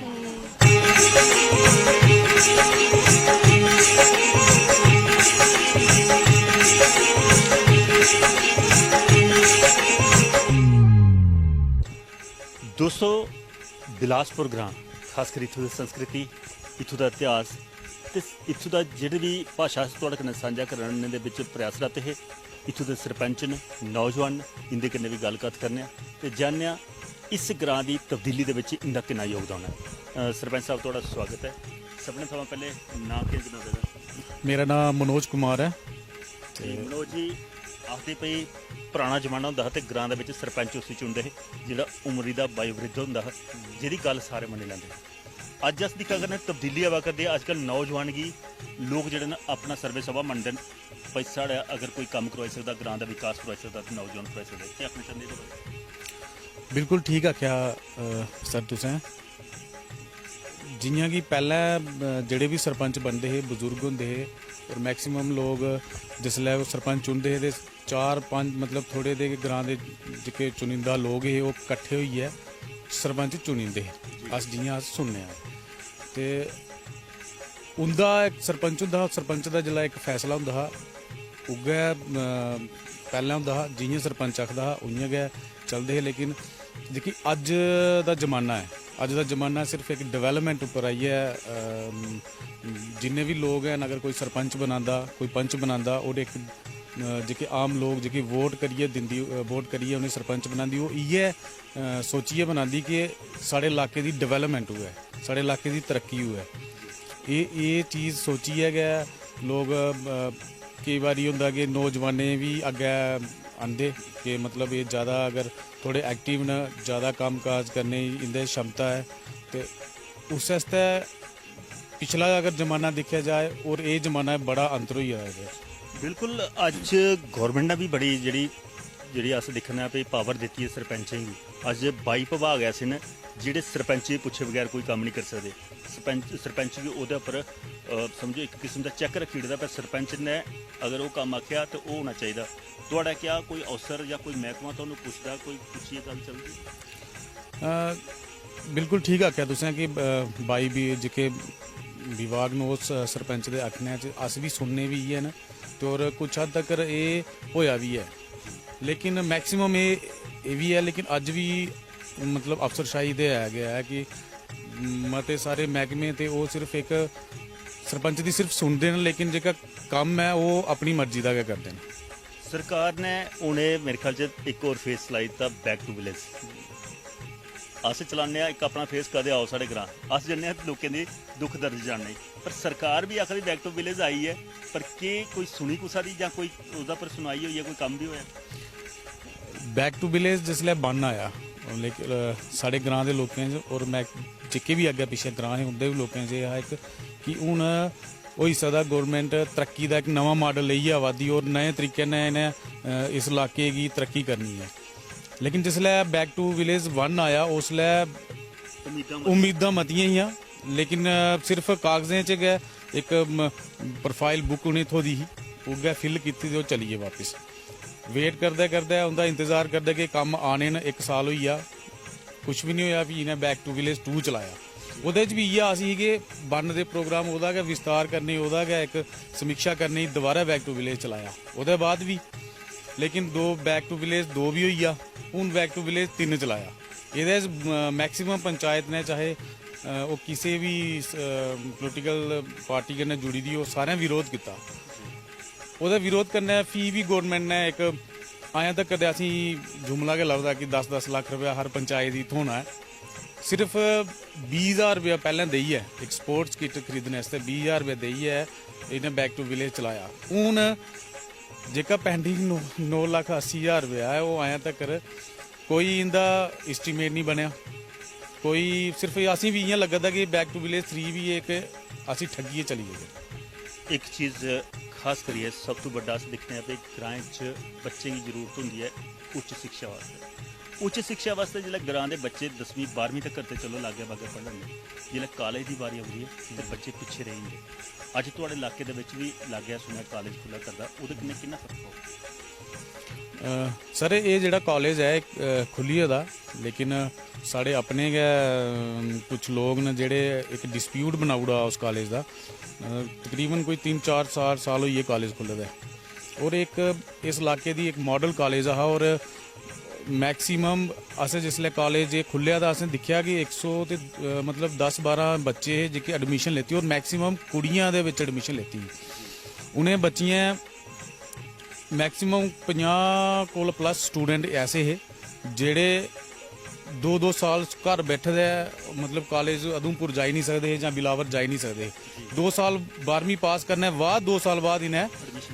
ਦੋਸਤੋ ਬਿਲਾਸਪੁਰ ਗ੍ਰਾਮ ਖਾਸ ਕਰ ਇੱਥੋਂ ਦੀ ਸੰਸਕ੍ਰਿਤੀ ਇੱਥੋਂ ਦਾ ਇਤਿਹਾਸ ਤੇ ਇੱਥੋਂ ਦਾ ਜਿਹੜੀ ਵੀ ਭਾਸ਼ਾ ਤੁਹਾਡੇ ਨਾਲ ਸਾਂਝਾ ਕਰਨ ਦੇ ਵਿੱਚ ਪ੍ਰਯਾਸਰਤ ਹੈ ਇੱਥੋਂ ਦੇ ਸਰਪੰਚ ਨੇ ਨੌਜਵਾਨ ਇਹਦੇ ਕਿੰਨੇ ਵੀ ਗੱਲਬਾਤ ਕਰਨੇ ਆ ਤੇ ਜਾਣਿਆ ਇਸ ਗ੍ਰਾਮ ਦੀ ਤਬਦੀਲੀ ਦੇ ਵਿੱਚ ਇਹਦਾ ਕਿੰਨਾ ਯੋਗਦਾਨ ਹੈ ਸਰਪੰਚ ਸਾਹਿਬ ਤੁਹਾਡਾ ਸਵਾਗਤ ਹੈ ਸਭ ਤੋਂ ਪਹਿਲੇ ਨਾਮ ਕੀ ਜਨਾ ਦੇਗਾ ਮੇਰਾ ਨਾਮ ਮਨੋਜ ਕੁਮਾਰ ਹੈ ਤੇ ਮਨੋਜ ਜੀ ਆਖਦੇ ਪਈ ਪੁਰਾਣਾ ਜ਼ਮਾਨਾ ਹੁੰਦਾ ਤੇ ਗ੍ਰਾਮ ਦੇ ਵਿੱਚ ਸਰਪੰਚ ਉਸੇ ਚੁਣਦੇ ਜਿਹੜਾ ਉਮਰੀ ਦਾ ਬਾਇਓਵਰਿੱਧ ਹੁੰਦਾ ਜਿਹਦੀ ਗੱਲ ਸਾਰੇ ਮੰਨ ਲੈਂਦੇ ਅੱਜ ਅਸ ਦੀ ਕਗਰ ਨੇ ਤਬਦੀਲੀ ਆਵਾ ਕਰਦੇ ਅੱਜ ਕੱਲ ਨੌਜਵਾਨਗੀ ਲੋਕ ਜਿਹੜੇ ਨੇ ਆਪਣਾ ਸਰਵੇ ਸਭਾ ਮੰਡਨ ਪੈਸਾ ਅਗਰ ਕੋਈ ਕੰਮ ਕਰਵਾਈ ਸਕਦਾ ਗ੍ਰਾਮ ਦਾ ਵਿਕਾਸ ਕਰਵਾਈ ਸਕਦਾ ਤੇ ਨੌਜਵਾਨ ਕਰਵਾਈ ਸਕਦਾ ਤੇ ਆਪਣੇ ਚੰਦੇ ਤੋਂ ਬਿਲਕੁਲ ਠੀਕ ਆਖਿਆ ਸਰ ਤੁਸੀਂ ਜਿਹੀਆਂ ਕਿ ਪਹਿਲਾਂ ਜਿਹੜੇ ਵੀ ਸਰਪੰਚ ਬਣਦੇ ਹੈ ਬਜ਼ੁਰਗ ਹੁੰਦੇ ਹੈ ਔਰ ਮੈਕਸਿਮਮ ਲੋਕ ਜਿਸਲੇ ਉਹ ਸਰਪੰਚ ਚੁਣਦੇ ਹੈ ਤੇ 4-5 ਮਤਲਬ ਥੋੜੇ ਦੇ ਗ੍ਰਾਮ ਦੇ ਜਿਹੜੇ ਚੁਣਿੰਦਾ ਲੋਕ ਹੈ ਉਹ ਇਕੱਠੇ ਹੋਈ ਹੈ ਸਰਪੰਚ ਚੁਣਿੰਦੇ ਅਸ ਜਿਹੀਆਂ ਅਸ ਸੁਣਨੇ ਆ ਤੇ ਉਹਦਾ ਇੱਕ ਸਰਪੰਚ ਹੁੰਦਾ ਸਰਪੰਚ ਦਾ ਜਿਹੜਾ ਇੱਕ ਫੈਸਲਾ ਹੁੰਦਾ ਉਗਾ ਪਹਿਲਾਂ ਹੁੰਦਾ ਜਿਹੀਆਂ ਸਰਪੰਚ ਆਖਦਾ ਉਈਆਂ ਗਿਆ ਚੱਲਦੇ ਹੈ ਲੇਕਿਨ ਦੇਖੀ ਅੱਜ ਦਾ ਜ਼ਮਾਨਾ ਹੈ ਅੱਜ ਦਾ ਜ਼ਮਾਨਾ ਸਿਰਫ ਇੱਕ ਡਿਵੈਲਪਮੈਂਟ ਉੱਪਰ ਆਈ ਹੈ ਜਿੰਨੇ ਵੀ ਲੋਕ ਹਨ ਅਗਰ ਕੋਈ ਸਰਪੰਚ ਬਣਾਉਂਦਾ ਕੋਈ ਪੰਚ ਬਣਾਉਂਦਾ ਉਹਦੇ ਇੱਕ ਜਿਹੜੇ ਆਮ ਲੋਕ ਜਿਹੜੇ ਵੋਟ ਕਰੀਏ ਦਿੰਦੀ ਵੋਟ ਕਰੀਏ ਉਹਨੇ ਸਰਪੰਚ ਬਣਾਉਂਦੀ ਉਹ ਇਹ ਸੋਚੀਏ ਬਣਾਉਂਦੀ ਕਿ ਸਾਡੇ ਇਲਾਕੇ ਦੀ ਡਿਵੈਲਪਮੈਂਟ ਹੋਇਆ ਸਾਡੇ ਇਲਾਕੇ ਦੀ ਤਰੱਕੀ ਹੋਇਆ ਇਹ ਚੀਜ਼ ਸੋਚੀ ਹੈ ਗਿਆ ਲੋਕ ਕਈ ਵਾਰੀ ਹੁੰਦਾ ਕਿ ਨੌਜਵਾਨੇ ਵੀ ਅੱਗੇ ਆਉਂਦੇ ਕਿ ਮਤਲਬ ਇਹ ਜ਼ਿਆਦਾ ਅਗਰ ਥੋੜੇ ਐਕਟਿਵ ਨਾ ਜ਼ਿਆਦਾ ਕੰਮਕਾਜ ਕਰਨੇ ਇਹਦੇ ਸ਼ਮਤਾ ਹੈ ਤੇ ਉਸ ਵਾਸਤੇ ਪਿਛਲਾ ਅਗਰ ਜ਼ਮਾਨਾ ਦੇਖਿਆ ਜਾਏ ਔਰ ਇਹ ਜ਼ਮਾਨਾ ਬੜਾ ਅੰਤਰ ਹੋਈ ਹੈ ਬਿਲਕੁਲ ਅੱਜ ਗਵਰਨਮੈਂਟ ਨੇ ਵੀ ਬੜੀ ਜਿਹੜੀ ਜਿਹੜੀ ਅਸ ਦਿਖਣਾ ਵੀ ਪਾਵਰ ਦਿੱਤੀ ਹੈ ਸਰਪੰਚਾਂ ਨੂੰ। ਅੱਜ 22 ਵਿਭਾਗ ਐਸੇ ਨੇ ਜਿਹੜੇ ਸਰਪੰਚ ਦੇ ਪੁੱਛੇ ਬਗੈਰ ਕੋਈ ਕੰਮ ਨਹੀਂ ਕਰ ਸਕਦੇ। ਸਰਪੰਚ ਵੀ ਉਹਦੇ ਉੱਪਰ ਸਮਝੋ ਇੱਕ ਕਿਸਮ ਦਾ ਚੈੱਕ ਰੱਖੀ ਦਾ, ਪਰ ਸਰਪੰਚ ਨੇ ਅਗਰ ਉਹ ਕੰਮ ਆਖਿਆ ਤਾਂ ਉਹ ਹੋਣਾ ਚਾਹੀਦਾ। ਤੁਹਾਡਾ ਕਿਆ ਕੋਈ ਅਫਸਰ ਜਾਂ ਕੋਈ ਮਹਿਕਮਾ ਤੁਹਾਨੂੰ ਪੁੱਛਦਾ, ਕੋਈ ਪੁੱਛੀ ਗੱਲ ਚੱਲਦੀ? ਬਿਲਕੁਲ ਠੀਕ ਆਖਿਆ ਤੁਸੀਂ ਕਿ 22 ਵੀ ਜਿਕੇ ਵਿਭਾਗ ਨੂੰ ਉਸ ਸਰਪੰਚ ਦੇ ਆਖਣੇ 'ਚ ਅਸ ਵੀ ਸੁਣਨੇ ਵੀ ਹੈ ਨਾ, ਤੇ ਔਰ ਕੁਛ ਹੱਦ ਤੱਕ ਇਹ ਹੋਇਆ ਵੀ ਹੈ, ਲੇਕਿਨ ਮੈਕਸਿਮਮ ਇਹ ਵੀ ਹੈ। ਲੇਕਿਨ ਅੱਜ ਵੀ ਮਤਲਬ ਅਫਸਰਸ਼ਾਹੀ ਦੇ ਆ ਗਿਆ ਹੈ ਕਿ ਮਤੇ ਸਾਰੇ ਮਹਿਕਮੇ ਤੇ ਉਹ ਸਿਰਫ ਇੱਕ ਸਰਪੰਚ ਦੀ ਸਿਰਫ ਸੁਣਦੇ ਨੇ, ਲੇਕਿਨ ਜਿਹੜਾ ਕੰਮ ਹੈ ਉਹ ਆਪਣੀ ਮਰਜ਼ੀ ਦਾ ਕਰਦੇ ਨੇ। ਸਰਕਾਰ ਨੇ ਉਹਨੇ ਮੇਰੇ ਖਿਆਲ 'ਚ ਇੱਕ ਹੋਰ ਫੇਸ ਚਲਾਈ ਤਾਂ ਬੈਕ ਟੂ ਵਿਲੇਜ। ਅਸ ਚਲਾਉਂਦੇ ਹਾਂ ਇੱਕ ਆਪਣਾ ਫੇਸ ਕਦੇ ਆਓ ਸਾਡੇ ਗ੍ਰਾਂ, ਅਸ ਜੰਨੇ ਹਾਂ ਲੋਕਾਂ ਦੇ ਦੁੱਖ ਦਰਦ ਜਾਣਨੇ, ਪਰ ਸਰਕਾਰ ਵੀ ਆਖਰੀ ਬੈਕ ਟੂ ਵਿਲੇਜ ਆਈ ਹੈ, ਪਰ ਕੀ ਕੋਈ ਸੁਣੀ ਕੁਸਾ ਦੀ ਜਾਂ ਕੋਈ ਉਹਦਾ ਪਰ ਸੁਣਾਈ ਹੋਈ ਹੈ, ਕੋਈ ਕੰਮ ਵੀ ਹੋਇਆ? बैक टू विलेज जिसलै बन आया लेकिन साढ़े ग्रां दे लोकें च और मैं जिक्के भी अग्गे पिछे ग्रां है उंदे भी लोकें च एह् इक कि हुण होई सकदा गौरमेंट तरक्की दा इक नवां मॉडल लेइयै आवा दी और नए तरीके ने इन्हें इस इलाके गी तरक्की करनी है। लेकिन जिसलै बैक टू विलेज 1 आया उसलै उम्मीदां मतियां हियां, लेकिन सिर्फ कागजें च गै इक प्रोफाइल बुक उ'नें थ्होई ही, उ'ऐ फिल कीती ते ओह् चली गे वापस। वेट करदे करदे उंदा इंतजार करदे कि कम्म आने न, 1 साल होई गेआ कुछ भी नहीं होया, भी इन्हें बैक टू विलेज 2 चलाया। ओह्दे च भी इ'यै आस ही कि बन दे प्रोग्राम ओह्दा गै विस्तार करने, ओह्दा गै इक समीक्षा करने, दोबारा बैक टू विलेज चलाया। ओह्दे बाद भी लेकिन बैक टू विलेज 2 भी होई गेआ, हून बैक टू विलेज 3 चलाया। एह्दे च मैक्सिमम पंचायत ने चाहे ओह् किसी भी पोलिटिकल पार्टी कन्नै जुड़ी दी, ओह् सारें विरोध कीता। ਉਹਦਾ ਵਿਰੋਧ ਕਰਨਾ ਫੀ ਵੀ ਗਵਰਨਮੈਂਟ ਨੇ ਇੱਕ ਆਇਆ ਤੱਕ ਕਦੇ ਅਸੀਂ ਜੁਮਲਾ ਕੇ ਲੱਭਦਾ ਕਿ 10-10 ਲੱਖ ਰੁਪਇਆ ਹਰ ਪੰਚਾਇਤ ਦੀ ਹੋਣਾ ਹੈ। ਸਿਰਫ 20000 ਰੁਪਇਆ ਪਹਿਲਾਂ ਦੇਈ ਹੈ ਇੱਕ ਸਪੋਰਟਸ ਕਿੱਟ ਖਰੀਦਣ ਵਾਸਤੇ, 20000 ਰੁਪਇਆ ਦੇਈ ਹੈ ਇਹਨੇ ਬੈਕ ਟੂ ਵਿਲੇਜ ਚਲਾਇਆ। ਹੁਣ जेका पेंडिंग 9,80,000 रुपया है वो आया तक कोई इंदा एस्टीमेट नहीं बनया। कोई सिर्फ असी भी इ'यां लगा था कि बैक टू विलेज 3 भी एक असी ठगिए चली गए। एक चीज़ खास करिए सब तो बड़ा अस दिखने पे ग्रां च बच्चे की जरूरत होंदी है उच्च शिक्षा वास्ते। उच्च शिक्षा वास्ते जिसलै ग्रां दे बच्चे 10वीं 12वीं तक करते चलो लागे बागे पढ़न, जिसलै कॉलेज की बारी आती है तो बच्चे पिछे रहेंगे। अज तुहाडे इलाके दे विच भी लागे सुनिया कॉलेज खुला करदा, उहदे किन्ने किन्ना फर्क होगा? सर ये जिहड़ा कॉलेज है खुली दा, लेकिन साढ़े अपने गै कुछ लोग न जेह्ड़े एक डिस्प्यूट बनाई ओड़ा उस कॉलेज का। तकरीबन कोई 3-4 साल होइए कॉलेज खुले दे, और एक इस इलाके दी एक मॉडल कॉलेज हा। और मैक्सीमम असें जिसलै कॉलेज खुल्लेआ तां असें दिक्खेआ कि 100 ते मतलब 10-12 बच्चे हे जेह्के एडमिशन लेती, और मैक्सीमम कुड़ियां दे विच एडमिशन लेती। उ'नें बच्चियां मैक्सीमम 50 कोल प्लस स्टूडेंट ऐसे हे जेह्ड़े 2-2 साल घर बैठे दे, मतलब कॉलेज उधमपुर जाई नहीं सकते जां बिलावर जाई नहीं सकते। 2 साल 12वीं पास करने बाद 2 साल बाद इन्हें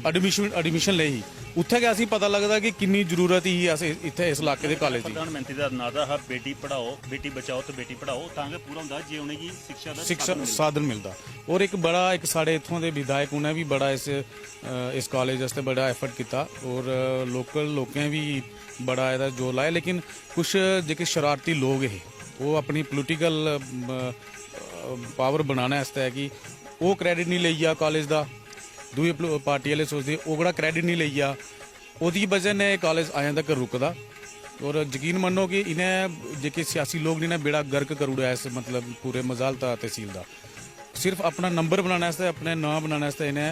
एडमिशन लेई। उत्थे गै असीं पता लगदा कि किन्नी जरूरत ही अस इत्थे इस इलाके दे कॉलेज दी। प्रधानमंत्री दा नारा हा बेटी पढ़ाओ बेटी बचाओ ते बेटी पढ़ाओ, तां गै पूरा हुंदा जे उ'नें गी शिक्षा साधन मिलदा। और एक बड़ा एक साढ़े इत्थों दे विधायक उ'नें भी बड़ा इस कॉलेज आस्ते बड़ा एफर्ट कीता, और लोकल लोकें भी बड़ा एह्दा जोर लाया। लेकिन कुछ जेह्के शरारती लोग हे वो अपनी पोलिटिकल पावर बनाने आस्तै है कि वो क्रेडिट नहीं लेइया कॉलेज दा, दूई पार्टी वाले सोचते ओकड़ा क्रेडिट नहीं लेइया, ओह्दी वजह ने कॉलेज अजें तक रुकदा। और यकीन मन्नो कि इन्हें जेह्के सियासी लोग ने बेड़ा गर्क करी ओड़ेआ इस मतलब पूरे मजालता तहसील दा। सिर्फ अपना नंबर बनाने आस्तै, अपने नाम बनाने आस्तै इन्हें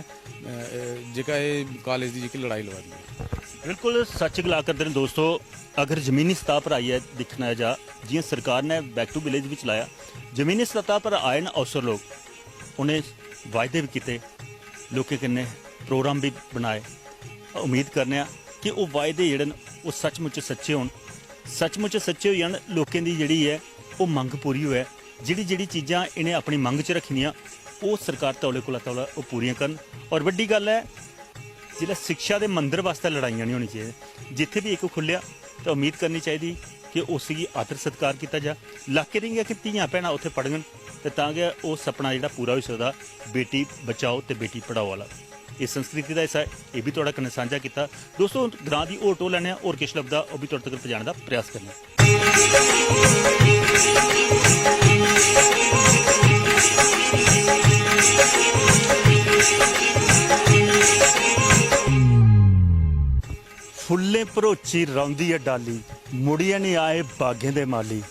जेह्का एह् कॉलेज दी जेह्की लड़ाई लवा दी है। बिल्कुल सच गला करदे न दोस्तों। अगर जमीनी सतह पर आइए दिखना जा, जियां सरकार ने बैक टू विलेज भी चलाया, जमीनी सतह पर आए न अफसर लोग, उन्हें वायदे भी किए, लोकें कन्नै प्रोग्राम भी बनाए। उम्मीद करने कि वो वायदे जेह्ड़े न वो सचमुच सच्चे होन, सचमुच सच्चे होई जान, लोकें दी जेह्ड़ी है वो मंग पूरी होए। जेह्ड़ी चीज़ां इन्हें अपनी मंग च रखनियां वो सरकार तौले कोला तौला वो पूरियां करन। और वड्डी गल्ल है जिसलै शिक्षा दे मंदिर वास्ते लड़ाइयां नहीं होनी चाहिए। जिथे भी एक खुल्लिया तो उम्मीद करनी चाहिए कि उसगी आदर सत्कार किया जा, इलाके दियां कि धियां भैणां उत्थे पढ़न ते तां गै वो सपना जिहड़ा पूरा होई सकदा बेटी बचाओ ते बेटी पढ़ाओ वाला। इस संस्कृति का हिस्सा है, ये भी थोड़ा कन्नै साझा किया। दोस्तों ग्रां की होर टो लैने और किश लभदा वो भी तुहाडे तक पहुंचाने का प्रयास करने। फुल्ले भरोची रौंदी है डाली, मुड़िया नहीं आए बागें दे माली,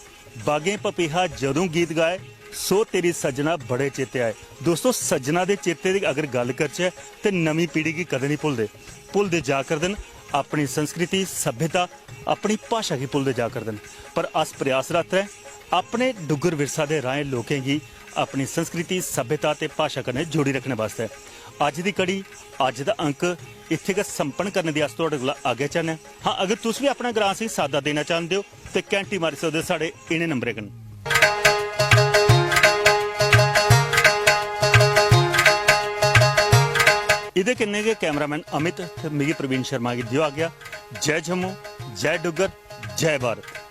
बागें पपीहा जदों गीत गाए, सो तेरी सजना बड़े चेते आए। दोस्तों सजना दे चेते दी अगर गल करचे ते नवी पीढ़ी की कदे नहीं भुलदे जा करदन अपनी संस्कृति सभ्यता अपनी भाषा की भुलदे जा करदन। पर अस प्रयासरत है अपने डुगर विरसा दे राहें लोकें गी अपनी संस्कृति सभ्यता ते भाषा कन्नै जोड़ी रखने वास्ते। अज दी कड़ी अज दा अंक इत्थे गै संपन्न करने दी अस तुहाडे कोल आगे चाहने। हाँ अगर तुस भी अपना ग्रां सी सादा देना चाहते हो तो घंटी मारी सकदे साढ़े इन्हें नंबरें कन्नै। इहदे कन्नै गै कैमरामैन अमित ते मिगी प्रवीण शर्मा गी दिओ आ गया। जय जम्मू, जय डुग्गर, जय भारत।